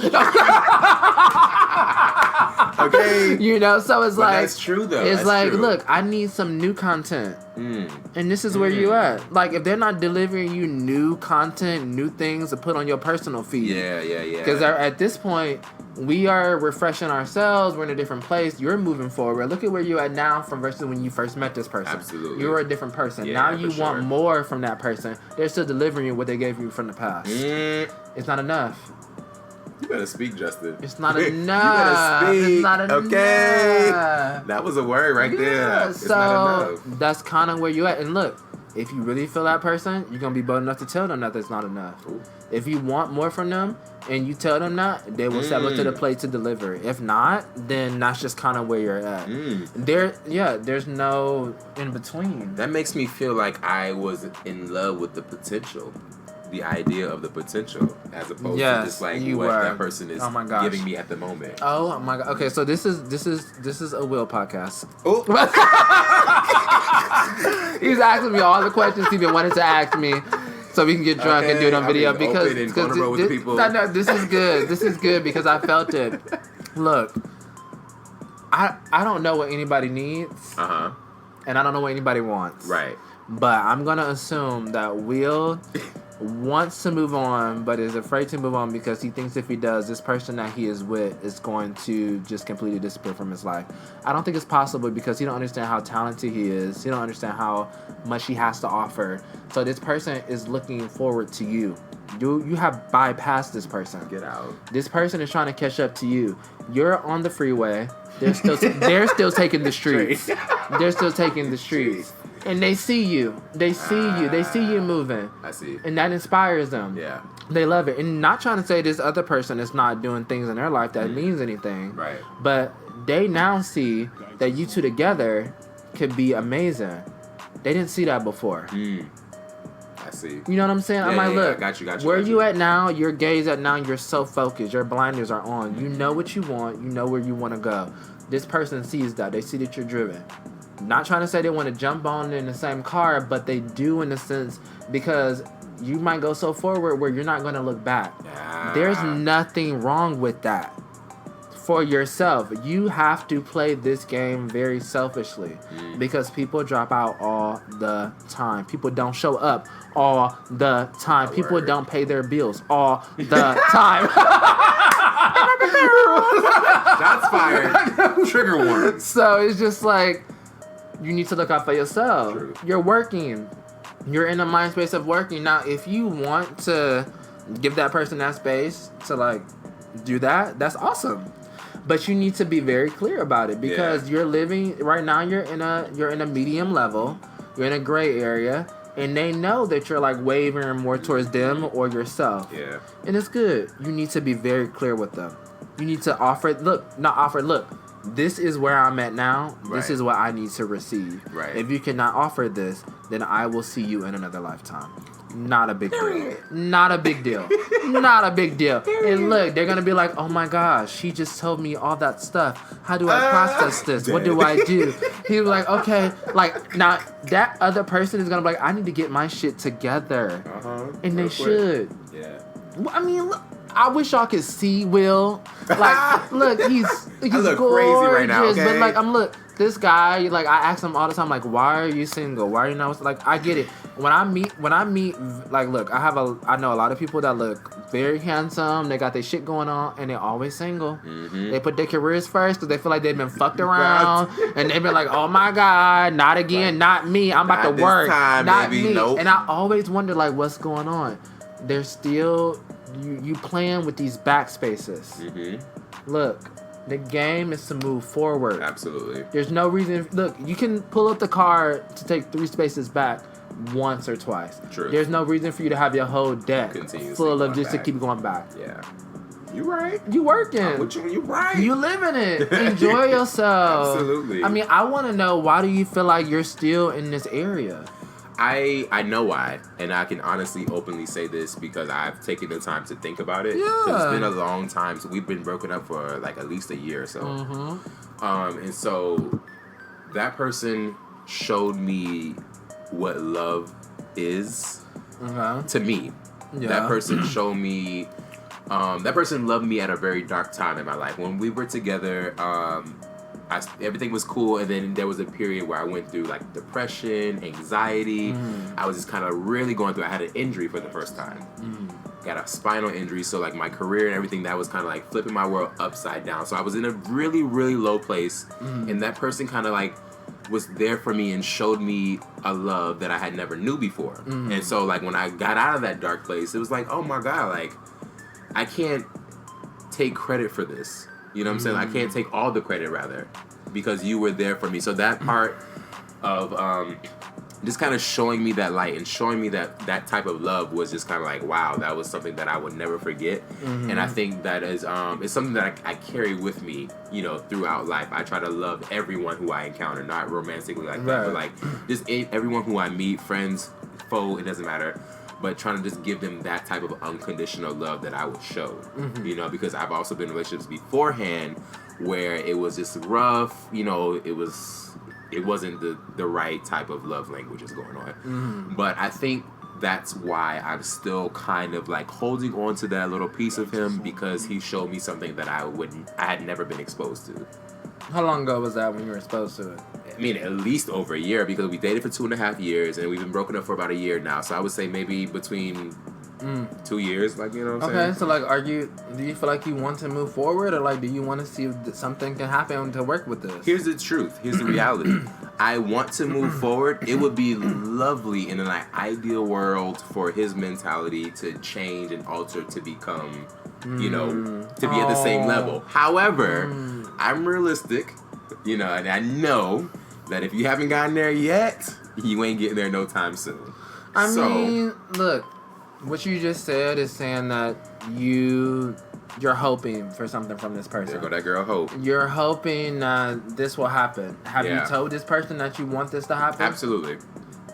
Okay. You know, so it's like that's true though. It's that's like, true. look, I need some new content, and this is where you at. Like, if they're not delivering you new content, new things to put on your personal feed, yeah. Because at this point, we are refreshing ourselves. We're in a different place. You're moving forward. Look at where you're at now from versus when you first met this person. Absolutely. You're a different person. Yeah, now you for want sure. more from that person. They're still delivering you what they gave you from the past. It's not enough. You better speak, Justin. It's not enough. You better speak. It's not enough. Okay. That was a word right there. It's so not enough. that's kind of where you at. And look, if you really feel that person, you're going to be bold enough to tell them that that's not enough. Ooh. If you want more from them and you tell them that, they will step up to the plate to deliver. If not, then that's just kind of where you're at. There's no in between. That makes me feel like I was in love with the potential. the idea of the potential as opposed to just like what that person is giving me at the moment. Oh my god. Okay, so this is a Will podcast. Oh. He's asking me all the questions he's been wanting to ask me. So we can get drunk and do it on video because this is good. This is good because I felt it. Look, I don't know what anybody needs. And I don't know what anybody wants. Right. But I'm gonna assume that Will wants to move on, but is afraid to move on because he thinks if he does, this person that he is with is going to just completely disappear from his life. I don't think it's possible because he don't understand how talented he is. He don't understand how much he has to offer. So this person is looking forward to you. You have bypassed this person. Get out. This person is trying to catch up to you. You're on the freeway. They're still taking the streets. They're still taking the streets. And they see you. They see you. They see you moving. I see. And that inspires them. Yeah. They love it. And not trying to say this other person is not doing things in their life that means anything. Right. But they now see that you two together could be amazing. They didn't see that before. I see. You know what I'm saying? Yeah, I'm like, look, got you. Where you at now, your gaze at now, you're so focused. Your blinders are on. You know what you want. You know where you want to go. This person sees that. They see that you're driven. Not trying to say they want to jump on in the same car, but they do in a sense because you might go so forward where you're not going to look back. There's nothing wrong with that. For yourself, you have to play this game very selfishly because people drop out all the time. People don't show up all the time. People don't pay their bills all the time. Shots fired. Trigger warning. So it's just like, you need to look out for yourself. True. You're working. You're in the mind space of working. Now, if you want to give that person that space to like do that, that's awesome. But you need to be very clear about it because you're living right now. You're in a medium level. You're in a gray area, and they know that you're like wavering more towards them or yourself. Yeah. And it's good. You need to be very clear with them. You need to offer. Look. This is where I'm at now. Right. This is what I need to receive. Right. If you cannot offer this, then I will see you in another lifetime. Not a big deal. Not a big deal. Not a big deal. And look, they're going to be like, oh my gosh, she just told me all that stuff. How do I process this? What do I do? He'll be like, okay. Like, now, that other person is going to be like, I need to get my shit together. And they should. Yeah. I mean, look. I wish y'all could see Will. Like, look, he's look gorgeous, crazy right now, okay? But like, this guy. Like, I ask him all the time, like, why are you single? Why are you not? Like, I get it. When I meet, like, look, I know a lot of people that look very handsome. They got their shit going on, and they're always single. They put their careers first because they feel like they've been fucked around, and they've been like, oh my god, not again, not me. I'm about to work, not me. Nope. And I always wonder, like, what's going on? They're still. You playing with these backspaces. Look, the game is to move forward. Absolutely. There's no reason. Look, you can pull up the car to take 3 spaces back once or twice. True. There's no reason for you to have your whole deck full of just to keep going back. Yeah. You right. You working. You right. You living it. Enjoy yourself. Absolutely. I mean, I want to know, why do you feel like you're still in this area? I know why, and I can honestly openly say this because I've taken the time to think about it. Yeah. It's been a long time. So we've been broken up for like at least a year or so. And so that person showed me what love is to me. Yeah. That person showed me. That person loved me at a very dark time in my life. When we were together, everything was cool, and then there was a period where I went through like depression, anxiety. I was just kind of really going through. I had an injury for the first time. Got a spinal injury, so like my career and everything, that was kind of like flipping my world upside down. So I was in a really, really low place, and that person kind of like was there for me and showed me a love that I had never knew before. And so like when I got out of that dark place, it was like, oh my god, like I can't take credit for this. You know what I'm saying? I can't take all the credit, rather, because you were there for me. So that part of just kind of showing me that light and showing me that type of love was just kind of like, wow, that was something that I would never forget. And I think that is it's something that I carry with me, you know, throughout life. I try to love everyone who I encounter, not romantically like that, but like just everyone who I meet, friends, foe, it doesn't matter. but trying to just give them that type of unconditional love that I would show, you know, because I've also been in relationships beforehand where it was just rough, you know, it wasn't the right type of love languages going on. But I think that's why I'm still kind of like holding on to that little piece of him, because he showed me something that I had never been exposed to. How long ago was that when you were exposed to it? I mean, at least over a year, because we dated for 2.5 years and we've been broken up for about a year now. So I would say maybe between 2 years, like, you know what I'm saying? Okay, so like, do you feel like you want to move forward, or like, do you want to see if something can happen to work with this? Here's the truth. Here's the reality. I want to move forward. It would be lovely in an ideal world for his mentality to change and alter to become, you know, to be at the same level. However, I'm realistic, you know, and I know that if you haven't gotten there yet, you ain't getting there no time soon. I mean, look, what you just said is saying that you're hoping for something from this person. There go that girl Hope. You're hoping this will happen. Have you told this person that you want this to happen? Absolutely.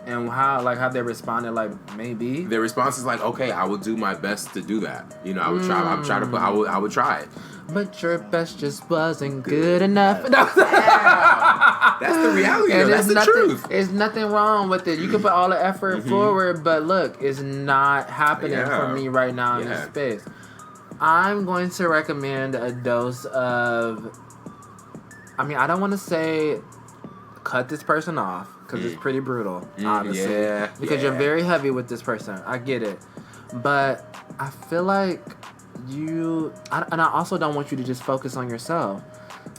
And how, like, have they responded? Like, maybe. Their response is like, okay, I will do my best to do that. You know, I would try. I would try it. But your best just wasn't good enough. No. That's the reality. And that's the truth. There's nothing wrong with it. You can put all the effort forward, but look, it's not happening for me right now in this space. I'm going to recommend a dose of, I mean, I don't want to say cut this person off, because it's pretty brutal, honestly. Yeah. Because you're very heavy with this person. I get it. But I feel like and I also don't want you to just focus on yourself,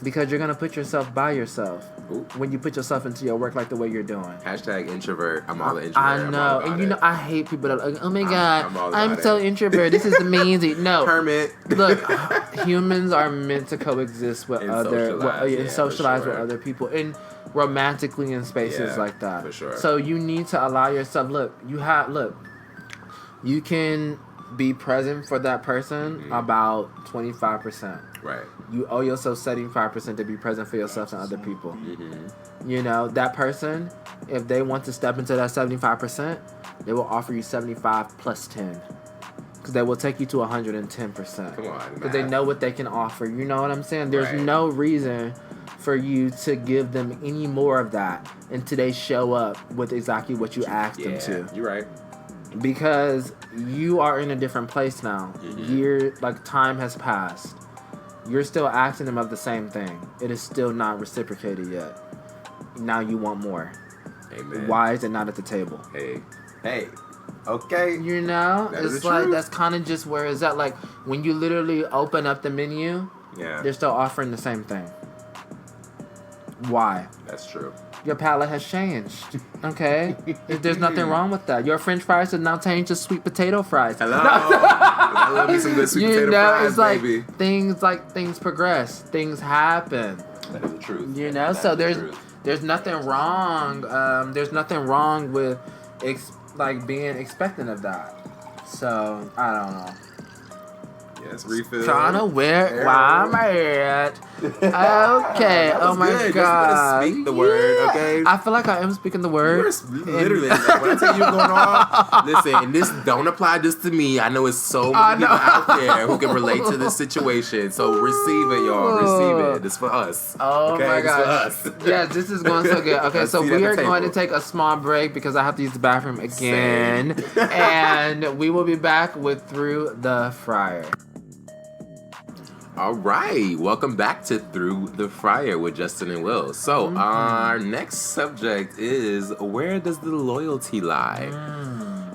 because you're going to put yourself by yourself. Ooh. When you put yourself into your work like the way you're doing. Hashtag introvert. I'm all the introvert. I know. And you know, I hate people that are like, oh my God, I'm so introvert. This is amazing. No. Hermit. Look, humans are meant to coexist with socialize with other people. And romantically in spaces like that. For sure. So you need to allow yourself, you can be present for that person about 25%. Right. You owe yourself 75% to be present for yourself and other people. You know, that person, if they want to step into that 75%, they will offer you 75 plus 10. Because they will take you to 110%. Come on, because they know what they can offer. You know what I'm saying? There's no reason for you to give them any more of that until they show up with exactly what you asked them to. You're right. Because you are in a different place now. Time has passed. You're still asking them of the same thing. It is still not reciprocated yet. Now you want more. Amen. Why is it not at the table? Hey. Okay. You know? It's like, that's kind of just where it's at. Like, when you literally open up the menu, they're still offering the same thing. Why? That's true. Your palate has changed. Okay? There's nothing wrong with that. Your French fries have now changed to sweet potato fries. Hello. I love me some good sweet potato fries, it's like baby. things progress. Things happen. That is the truth. You know? So there's nothing wrong. There's nothing wrong with being expectant of that. So, I don't know. Yes, refill. Trying to wear while I'm at. Okay. Oh my good. God. Just speak the word, okay? I feel like I am speaking the word. Literally. Like, when I tell you what's going on, listen, and this don't apply just to me. I know it's so many people out there who can relate to this situation. So receive it, y'all. Receive it. This for us. Oh okay? my gosh. Yes, this is going so good. Okay, so we are going to take a small break because I have to use the bathroom again. And we will be back with Through the Fryer. All right, welcome back to Through the Fryer with Justin and Will. So our next subject is, where does the loyalty lie?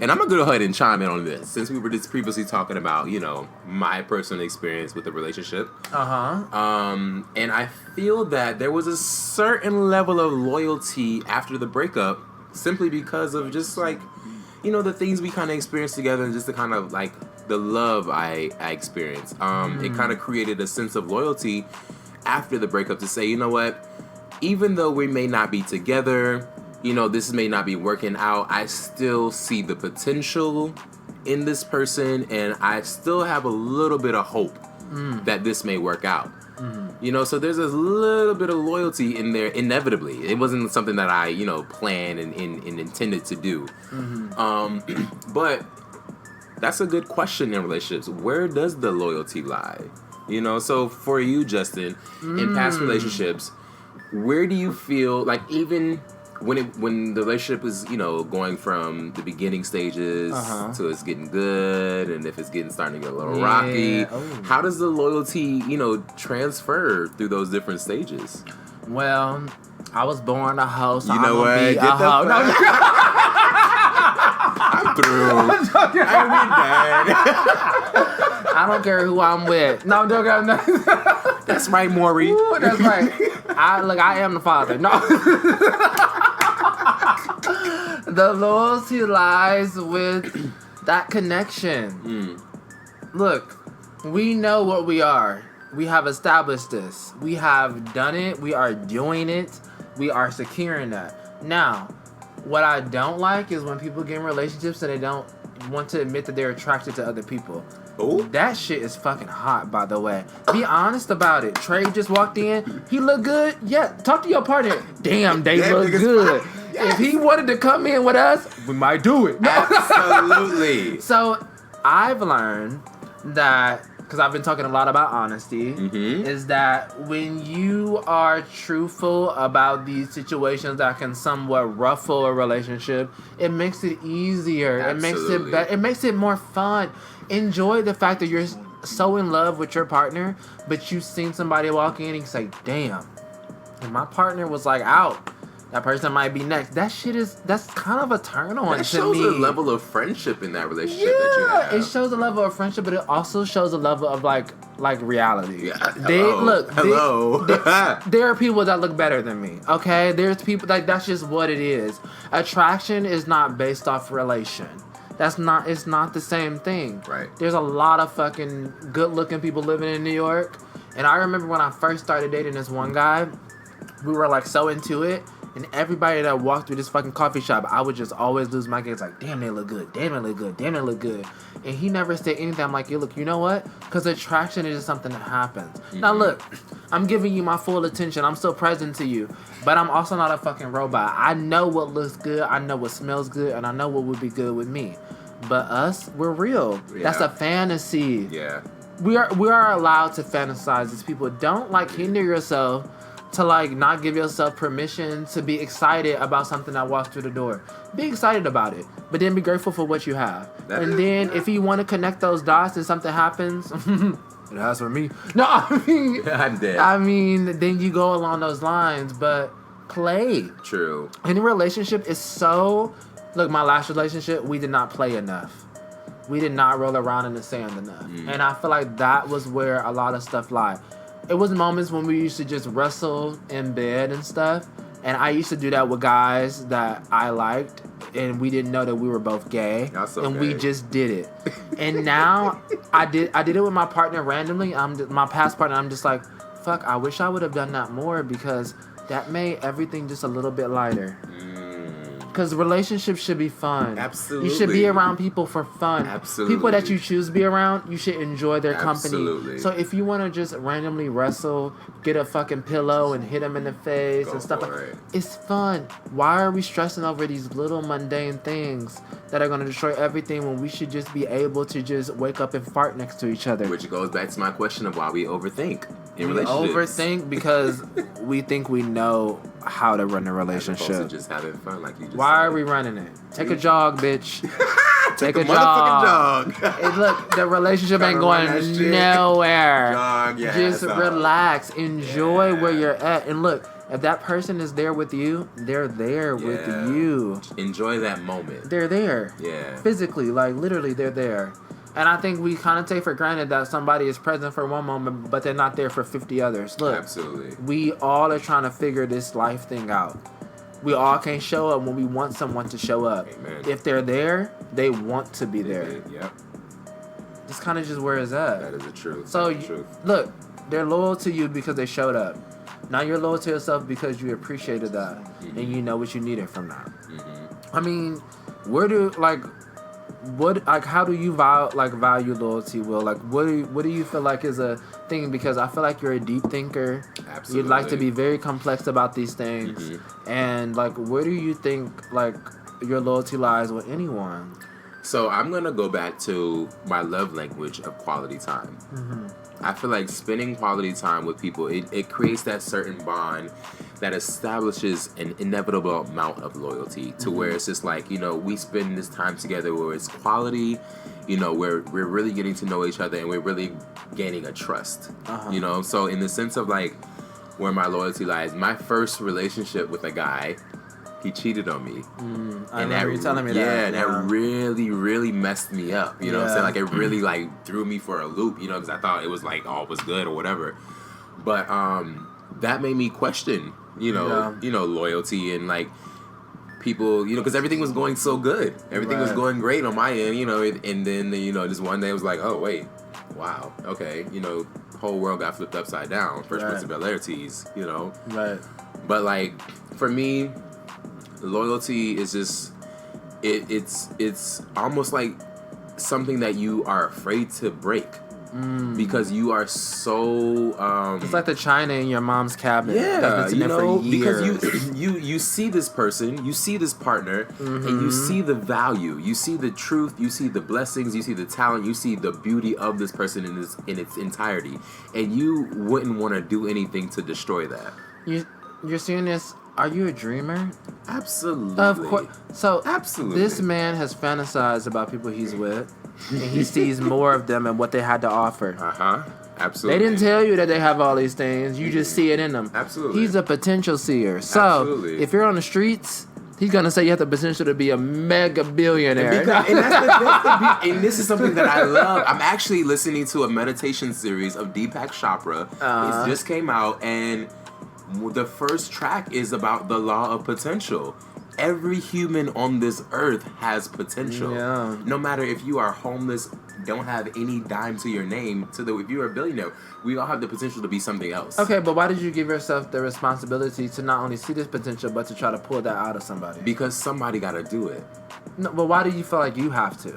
And I'm going to go ahead and chime in on this, since we were just previously talking about, you know, my personal experience with the relationship. And I feel that there was a certain level of loyalty after the breakup, simply because of just like, you know, the things we kind of experienced together, and just the kind of like the love I experienced. It kind of created a sense of loyalty after the breakup to say, you know what, even though we may not be together, you know, this may not be working out, I still see the potential in this person, and I still have a little bit of hope that this may work out. You know, so there's a little bit of loyalty in there, inevitably. It wasn't something that I, you know, planned and intended to do. But that's a good question in relationships. Where does the loyalty lie? You know, so for you, Justin, in past relationships, where do you feel like even when the relationship is, you know, going from the beginning stages to it's getting good, and if it's starting to get a little rocky, how does the loyalty, you know, transfer through those different stages? Well, I was born a hoe, so you know I'm what? gonna be a hoe. No, I'm through. I'm done. I don't care who I'm with. No, don't go. No. That's right, Maury. Ooh, that's right. I am the father. No. The loyalty lies with that connection. Look, we know what we are. We have established this. We have done it. We are doing it. We are securing that. Now, what I don't like is when people get in relationships and they don't want to admit that they're attracted to other people. Ooh. That shit is fucking hot, by the way. Be honest about it. Trey just walked in. He look good? Yeah. Talk to your partner. Damn, they look good. Yes. If he wanted to come in with us, we might do it. Absolutely. So, I've learned that, because I've been talking a lot about honesty, is that when you are truthful about these situations that can somewhat ruffle a relationship, it makes it easier. Absolutely. It makes it better. It makes it more fun. Enjoy the fact that you're so in love with your partner, but you've seen somebody walk in and you say, damn, and my partner was like out. That person might be next. That's kind of a turn on to me. That shows a level of friendship in that relationship that you have. It shows a level of friendship, but it also shows a level of like reality. Yeah. Hello. There are people that look better than me. Okay, there's people that's just what it is. Attraction is not based off relation. It's not the same thing. Right. There's a lot of fucking good looking people living in New York, and I remember when I first started dating this one guy, we were like so into it. And everybody that walked through this fucking coffee shop, I would just always lose my gaze. Like, damn, they look good. Damn, they look good. Damn, they look good. And he never said anything. I'm like, look, you know what? Because attraction is just something that happens. Now, look, I'm giving you my full attention. I'm still present to you. But I'm also not a fucking robot. I know what looks good. I know what smells good. And I know what would be good with me. But us, we're real. Yeah. That's a fantasy. Yeah. We are allowed to fantasize as people. Don't, hinder yourself to not give yourself permission to be excited about something that walks through the door. Be excited about it, but then be grateful for what you have. If you want to connect those dots and something happens, it has for me. No, I mean, I'm dead. I mean, then you go along those lines, but play. True. Any relationship is so. Look, my last relationship, we did not play enough. We did not roll around in the sand enough, and I feel like that was where a lot of stuff lied. It was moments when we used to just wrestle in bed and stuff. And I used to do that with guys that I liked. And we didn't know that we were both gay. That's okay. And we just did it. And now I did it with my partner randomly. My past partner, I'm just like, fuck, I wish I would have done that more because that made everything just a little bit lighter. Because relationships should be fun. Absolutely. You should be around people for fun. Absolutely. People that you choose to be around, you should enjoy their company. Absolutely. So if you want to just randomly wrestle, get a fucking pillow and hit them in the face and stuff it's fun. Why are we stressing over these little mundane things that are going to destroy everything when we should just be able to just wake up and fart next to each other? Which goes back to my question of why we overthink in relationships. Overthink because we think we know how to run a relationship. As opposed to just having fun, like you just Why said. are we running it? Take a jog, bitch. Take a jog. Hey, look, the relationship ain't going nowhere. Jog, yeah. Just relax. Enjoy where you're at. And look, if that person is there with you, they're there with you. Enjoy that moment. They're there. Yeah. Physically, literally, they're there. And I think we kind of take for granted that somebody is present for one moment, but they're not there for 50 others. Look, absolutely. We all are trying to figure this life thing out. We all can't show up when we want someone to show up. Amen. If they're there, they want to be there. Yep. It's kind of just where it's at. That is the truth. So, look, they're loyal to you because they showed up. Now you're loyal to yourself because you appreciated that and you know what you needed from that. I mean, how do you value loyalty, Will? What do you feel like is a thing? Because I feel like you're a deep thinker. Absolutely. You'd like to be very complex about these things. And where do you think your loyalty lies with anyone? So I'm gonna go back to my love language of quality time. I feel like spending quality time with people, it creates that certain bond that establishes an inevitable amount of loyalty to where it's just like, we spend this time together where it's quality, we're really getting to know each other and we're really gaining a trust, So in the sense of like where my loyalty lies, my first relationship with a guy, he cheated on me. I remember you telling me that. Yeah, that really, really messed me up. You know what I'm saying? Like, it really, like, threw me for a loop, because I thought it was, like, all was good or whatever. But that made me question, loyalty and, like, people, because everything was going so good. Everything was going great on my end, and then, just one day it was like, oh, wait, wow, okay, the whole world got flipped upside down. Fresh Prince of Bel-Air tease, Right. But, like, for me, loyalty is just it's almost like something that you are afraid to break because you are so it's like the china in your mom's cabinet. Yeah, for years. because you see this person, you see this partner, and you see the value, you see the truth, you see the blessings, you see the talent, you see the beauty of this person in its entirety, and you wouldn't want to do anything to destroy that. You're seeing this. Are you a dreamer? Absolutely. Of course. So, absolutely. This man has fantasized about people he's with, and he sees more of them and what they had to offer. Absolutely. They didn't tell you that they have all these things. You just see it in them. Absolutely. He's a potential seer. So, absolutely. If you're on the streets, he's going to say you have the potential to be a mega billionaire. And this is something that I love. I'm actually listening to a meditation series of Deepak Chopra. It just came out, and the first track is about the law of potential. Every human on this earth has potential. Yeah. No matter if you are homeless, don't have any dime to your name, if you're a billionaire, we all have the potential to be something else. Okay, but why did you give yourself the responsibility to not only see this potential, but to try to pull that out of somebody? Because somebody got to do it. No, but why do you feel like you have to?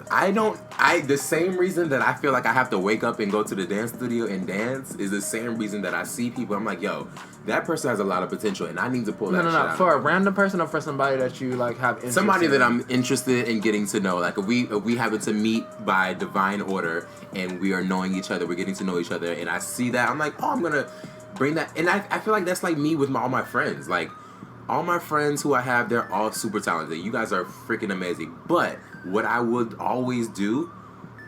The same reason that I feel like I have to wake up and go to the dance studio and dance is the same reason that I see people. I'm like, yo, that person has a lot of potential, and I need to pull that shit out. For a random person or for somebody that you like have interest somebody in? that I'm interested in getting to know. Like if we happen to meet by divine order and we are knowing each other, we're getting to know each other, and I see that, I'm like, oh, I'm gonna bring that. And I feel like that's like me with all my friends. Like all my friends who I have, they're all super talented. You guys are freaking amazing. But what I would always do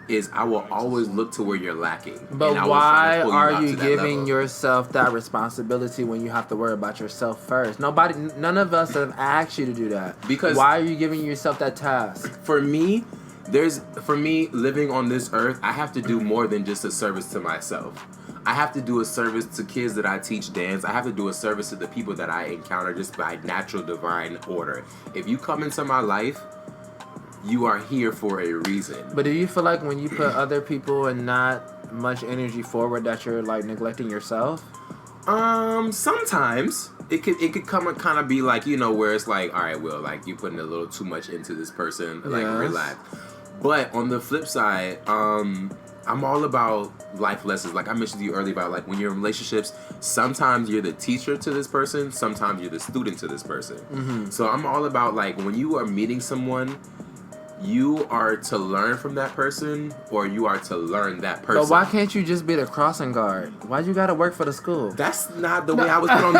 is I will always look to where you're lacking. But why are you giving yourself that responsibility when you have to worry about yourself first? None of us have asked you to do that. Because why are you giving yourself that task? For me, living on this earth, I have to do more than just a service to myself. I have to do a service to kids that I teach dance. I have to do a service to the people that I encounter just by natural divine order. If you come into my life, you are here for a reason. But do you feel like when you put other people and not much energy forward that you're like neglecting yourself? Sometimes it could come and kind of be like, where it's like, all right, Will, like you putting a little too much into this person, like relax. But on the flip side, I'm all about life lessons. Like I mentioned to you earlier about like when you're in relationships, sometimes you're the teacher to this person, sometimes you're the student to this person. So I'm all about like when you are meeting someone, you are to learn from that person or you are to learn that person. But why can't you just be the crossing guard? Why you gotta work for the school? That's not the way I was put on the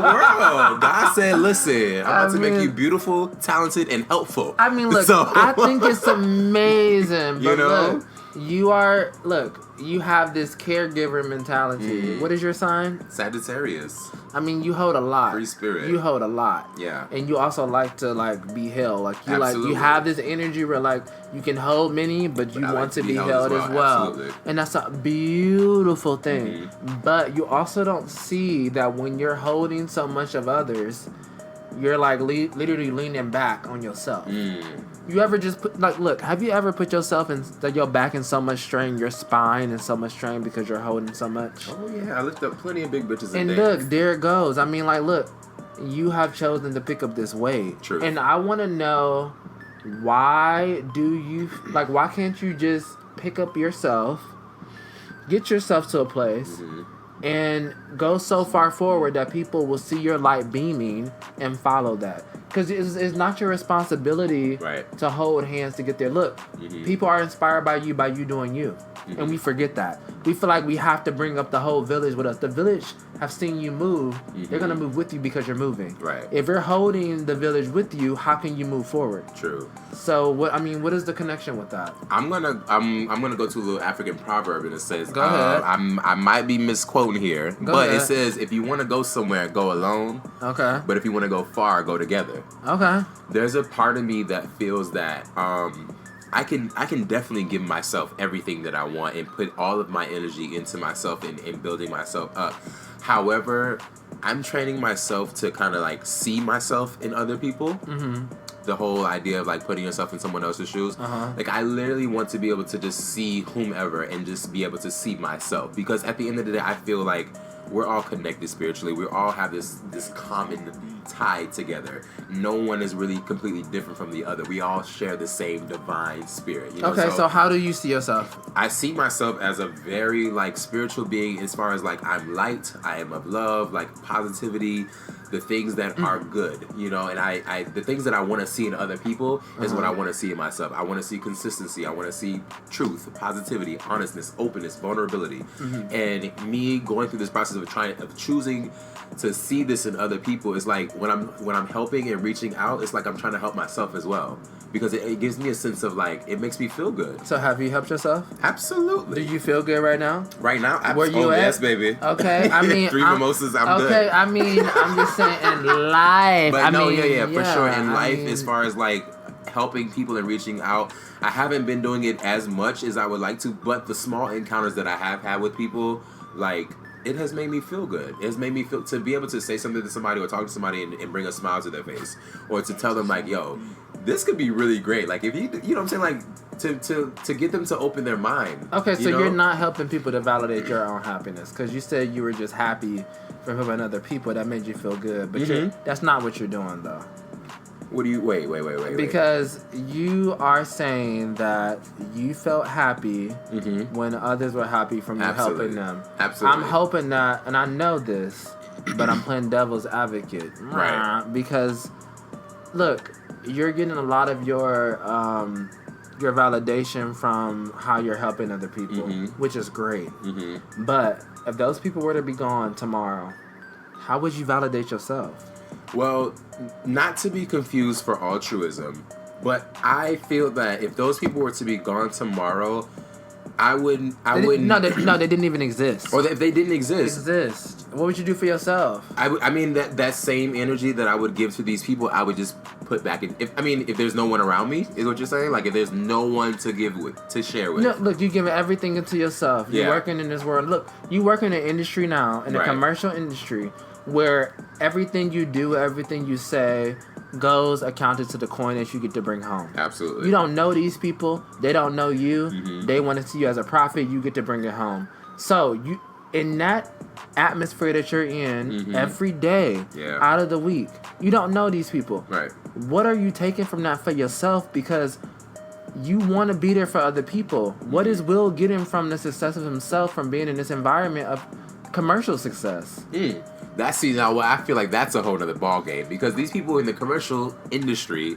world. God said, listen, I'm about to make you beautiful, talented, and helpful. I mean, look, I think it's amazing. But look, you have this caregiver mentality. What is your sign? Sagittarius. I mean, you hold a lot. Free spirit. You hold a lot. Yeah. And you also like to like be held. Like you Absolutely. you have this energy where like you can hold many, but you want to be held as well. Absolutely. And that's a beautiful thing. But you also don't see that when you're holding so much of others, you're like literally leaning back on yourself. You ever just have you ever put yourself in your back in so much strain, your spine in so much strain because you're holding so much? Oh yeah, I looked up plenty of big bitches. And look, there it goes. I mean, like, look, you have chosen to pick up this weight. True. And I want to know why can't you just pick up yourself, get yourself to a place, and go so far forward that people will see your light beaming and follow that. Because it's not your responsibility to hold hands to get there. Look, people are inspired by you doing you. And we forget that. We feel like we have to bring up the whole village with us. The village have seen you move. They're going to move with you because you're moving. Right. If you're holding the village with you, how can you move forward? True. So, what is the connection with that? I'm gonna go to a little African proverb, and it says, Go ahead. I might be misquoting here, but it says, if you want to go somewhere, go alone. Okay. But if you want to go far, go together. Okay. There's a part of me that feels that I can definitely give myself everything that I want and put all of my energy into myself and building myself up. However, I'm training myself to kind of like see myself in other people. The whole idea of like putting yourself in someone else's shoes. Like I literally want to be able to just see whomever and just be able to see myself, because at the end of the day, I feel like we're all connected spiritually. We all have this common tie together. No one is really completely different from the other. We all share the same divine spirit. You know? Okay, so how do you see yourself? I see myself as a very like spiritual being, as far as like I'm light, I am of love, like positivity, the things that are good, you know, and I the things that I want to see in other people is what I want to see in myself. I want to see consistency. I want to see truth, positivity, honestness, openness, vulnerability. And me going through this process of choosing to see this in other people is like when I'm helping and reaching out, it's like I'm trying to help myself as well, because it gives me a sense of like, it makes me feel good. So have you helped yourself? Absolutely. Do you feel good right now? Right now? Where you at? Yes, baby. Okay, I mean, 3 mimosas, I'm good. Okay, I mean, I'm just saying in life. But I for sure. In life, as far as like helping people and reaching out, I haven't been doing it as much as I would like to, but the small encounters that I have had with people, like, it has made me feel good. It has made me feel to be able to say something to somebody or talk to somebody and bring a smile to their face, or to tell them like, yo, this could be really great. Like if you know what I'm saying, like to get them to open their mind. Okay, so you're not helping people to validate your own happiness, because you said you were just happy for helping other people. That made you feel good, but that's not what you're doing though. What do you wait? Because you are saying that you felt happy when others were happy from you helping them. Absolutely. I'm hoping that, and I know this, but I'm playing devil's advocate. Right. Because, look, you're getting a lot of your validation from how you're helping other people, which is great. But if those people were to be gone tomorrow, how would you validate yourself? Well, not to be confused for altruism, but I feel that if those people were to be gone tomorrow, I wouldn't. No, they didn't even exist. Or if they didn't exist. What would you do for yourself? I mean that same energy that I would give to these people, I would just put back in. If there's no one around me, is what you're saying? Like if there's no one to give with, to share with. No, look, you give everything into yourself. You're working in this world. Look, you work in an industry now, in a commercial industry, where everything you do, everything you say goes accounted to the coin that you get to bring home. Absolutely. You don't know these people. They don't know you. They want to see you as a profit. You get to bring it home. So you, in that atmosphere that you're in every day out of the week, you don't know these people. Right. What are you taking from that for yourself? Because you want to be there for other people. What is Will getting from the success of himself from being in this environment of commercial success? Now I feel like that's a whole other ball game, because these people in the commercial industry,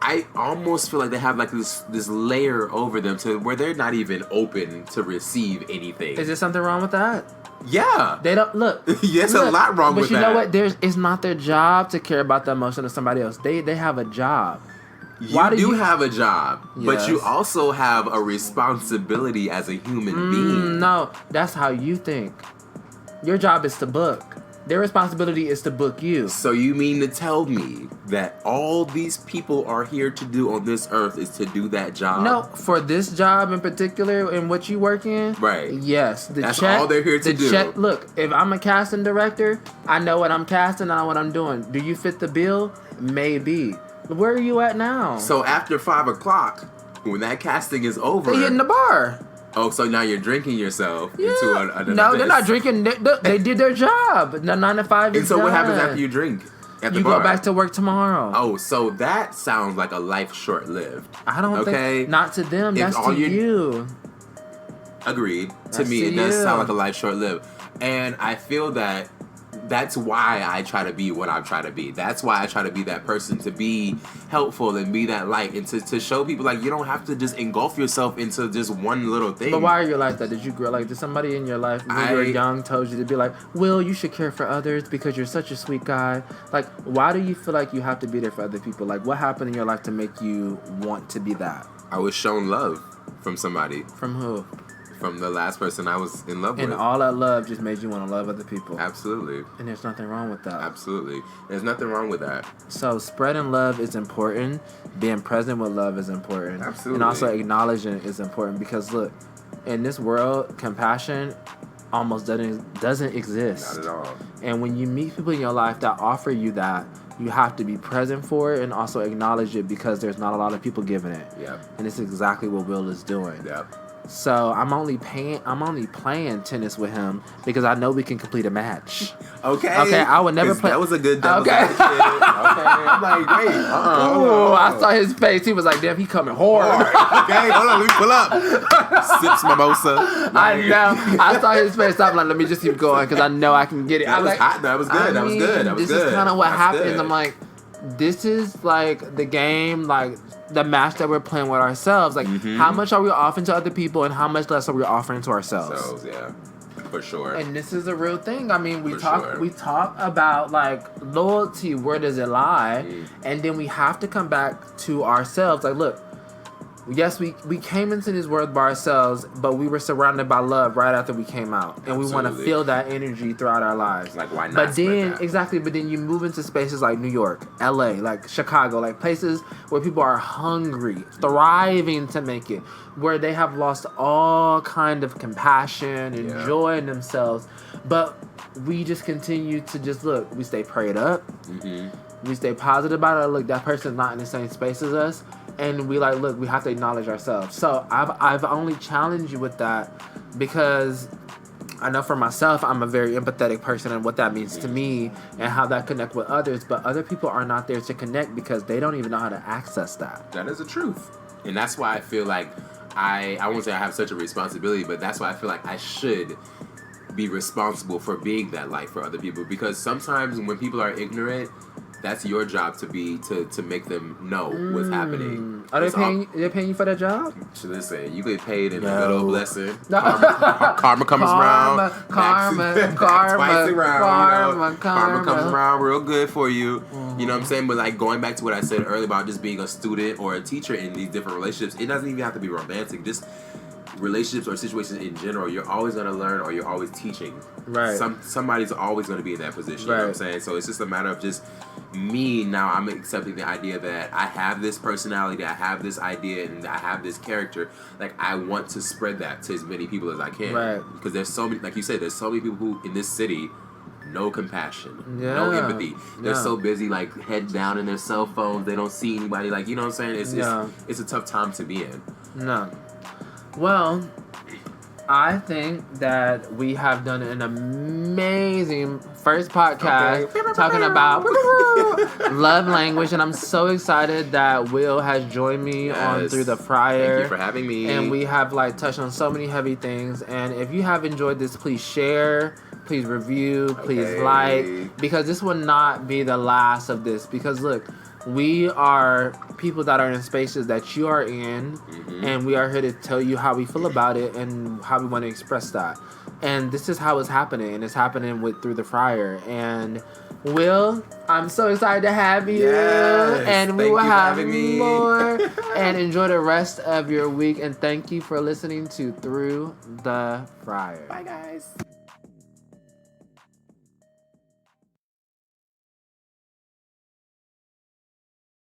I almost feel like they have like this layer over them to where they're not even open to receive anything. Is there something wrong with that? Yeah. They don't look. Yes, a lot wrong with that. But you know what? It's not their job to care about the emotion of somebody else. They have a job. You do have a job, but you also have a responsibility as a human being. No, that's how you think. Your job is to book. Their responsibility is to book you. So you mean to tell me that all these people are here to do on this earth is to do that job? No, for this job in particular, in what you work in, right? Yes, that's all they're here to do. Look, if I'm a casting director, I know what I'm casting, I know what I'm doing. Do you fit the bill? Maybe. Where are you at now? So after 5 o'clock, when that casting is over, they hitting the bar. Oh, so now you're drinking yourself into another. No, they're not drinking. They did their job. The 9 to 5 is And so done. what happens after you drink at the bar? You go back to work tomorrow. Oh, so that sounds like a life short-lived. I don't think. Not to them. That's to you. Agreed. To me, it does sound like a life short-lived. And I feel that that's why I try to be what I try to be. That's why I try to be that person, to be helpful and be that light, and to show people like you don't have to just engulf yourself into just one little thing. But why are you like that? Did you grow did somebody in your life when you were young told you to be like, Will, you should care for others because you're such a sweet guy? Like, why do you feel like you have to be there for other people? Like, what happened in your life to make you want to be that? I was shown love from somebody. From who? From the last person I was in love with. And all that love just made you want to love other people. Absolutely. And there's nothing wrong with that. Absolutely. There's nothing wrong with that. So spreading love is important. Being present with love is important. Absolutely. And also acknowledging it is important because look, in this world, compassion almost doesn't exist. Not at all. And when you meet people in your life that offer you that, you have to be present for it and also acknowledge it because there's not a lot of people giving it. Yep. And it's exactly what Will is doing. Yep. So I'm only playing tennis with him because I know we can complete a match. Okay. I would never play. That was a good devil's advocate. Okay. I'm like, great. Oh, I saw his face. He was like, damn, he coming hard. Okay, hold on, let me pull up. Sips mimosa. I know. I saw his face. I'm like, let me just keep going because I know I can get it. That was hot. That was good. That was good. This is kind of what happens. I'm like, this is like the game, like the match that we're playing with ourselves. Like, how much are we offering to other people and how much less are we offering to ourselves? So, yeah, for sure. And this is a real thing. I mean, we talk about like loyalty. Where does it lie? And then we have to come back to ourselves. Like, look, yes, we came into this world by ourselves, but we were surrounded by love right after we came out. And Absolutely. we want to feel that energy throughout our lives. Like, why not? But then, but then you move into spaces like New York, LA, like Chicago, like places where people are hungry, thriving to make it, where they have lost all kind of compassion and joy in themselves. But we just continue to just look, we stay prayed up. We stay positive about it. Look, that person's not in the same space as us. And we like, look, we have to acknowledge ourselves. So I've only challenged you with that because I know for myself, I'm a very empathetic person and what that means to me and how that connect with others. But other people are not there to connect because they don't even know how to access that. That is the truth. And that's why I feel like I won't say I have such a responsibility, but that's why I feel like I should be responsible for being that light for other people. Because sometimes when people are ignorant, that's your job to make them know what's happening. Are they paying you for that job? So listen, you get paid in a good old blessing. Karma comes around. Karma twice around. Karma comes around real good for you. You know what I'm saying? But like going back to what I said earlier about just being a student or a teacher in these different relationships, it doesn't even have to be romantic. Just relationships or situations in general, you're always going to learn or you're always teaching. Right. Somebody's always going to be in that position. Right. You know what I'm saying? So it's just a matter of just me now. I'm accepting the idea that I have this personality, I have this idea, and I have this character. Like, I want to spread that to as many people as I can. Right. Because there's so many, like you said, there's so many people who in this city, no compassion, no empathy. They're so busy, like, head down in their cell phones. They don't see anybody. Like, you know what I'm saying? It's a tough time to be in. No. Well, I think that we have done an amazing first podcast talking about love language, and I'm so excited that Will has joined me on Through the Fryer. Thank you for having me. And we have like touched on so many heavy things. And if you have enjoyed this, please share, please review, please like, because this will not be the last of this. Because look, we are people that are in spaces that you are in, and we are here to tell you how we feel about it and how we want to express that. And this is how it's happening, and it's happening with Through the Fryer. And Will, I'm so excited to have you, and we will have more. And enjoy the rest of your week, and thank you for listening to Through the Fryer. Bye, guys.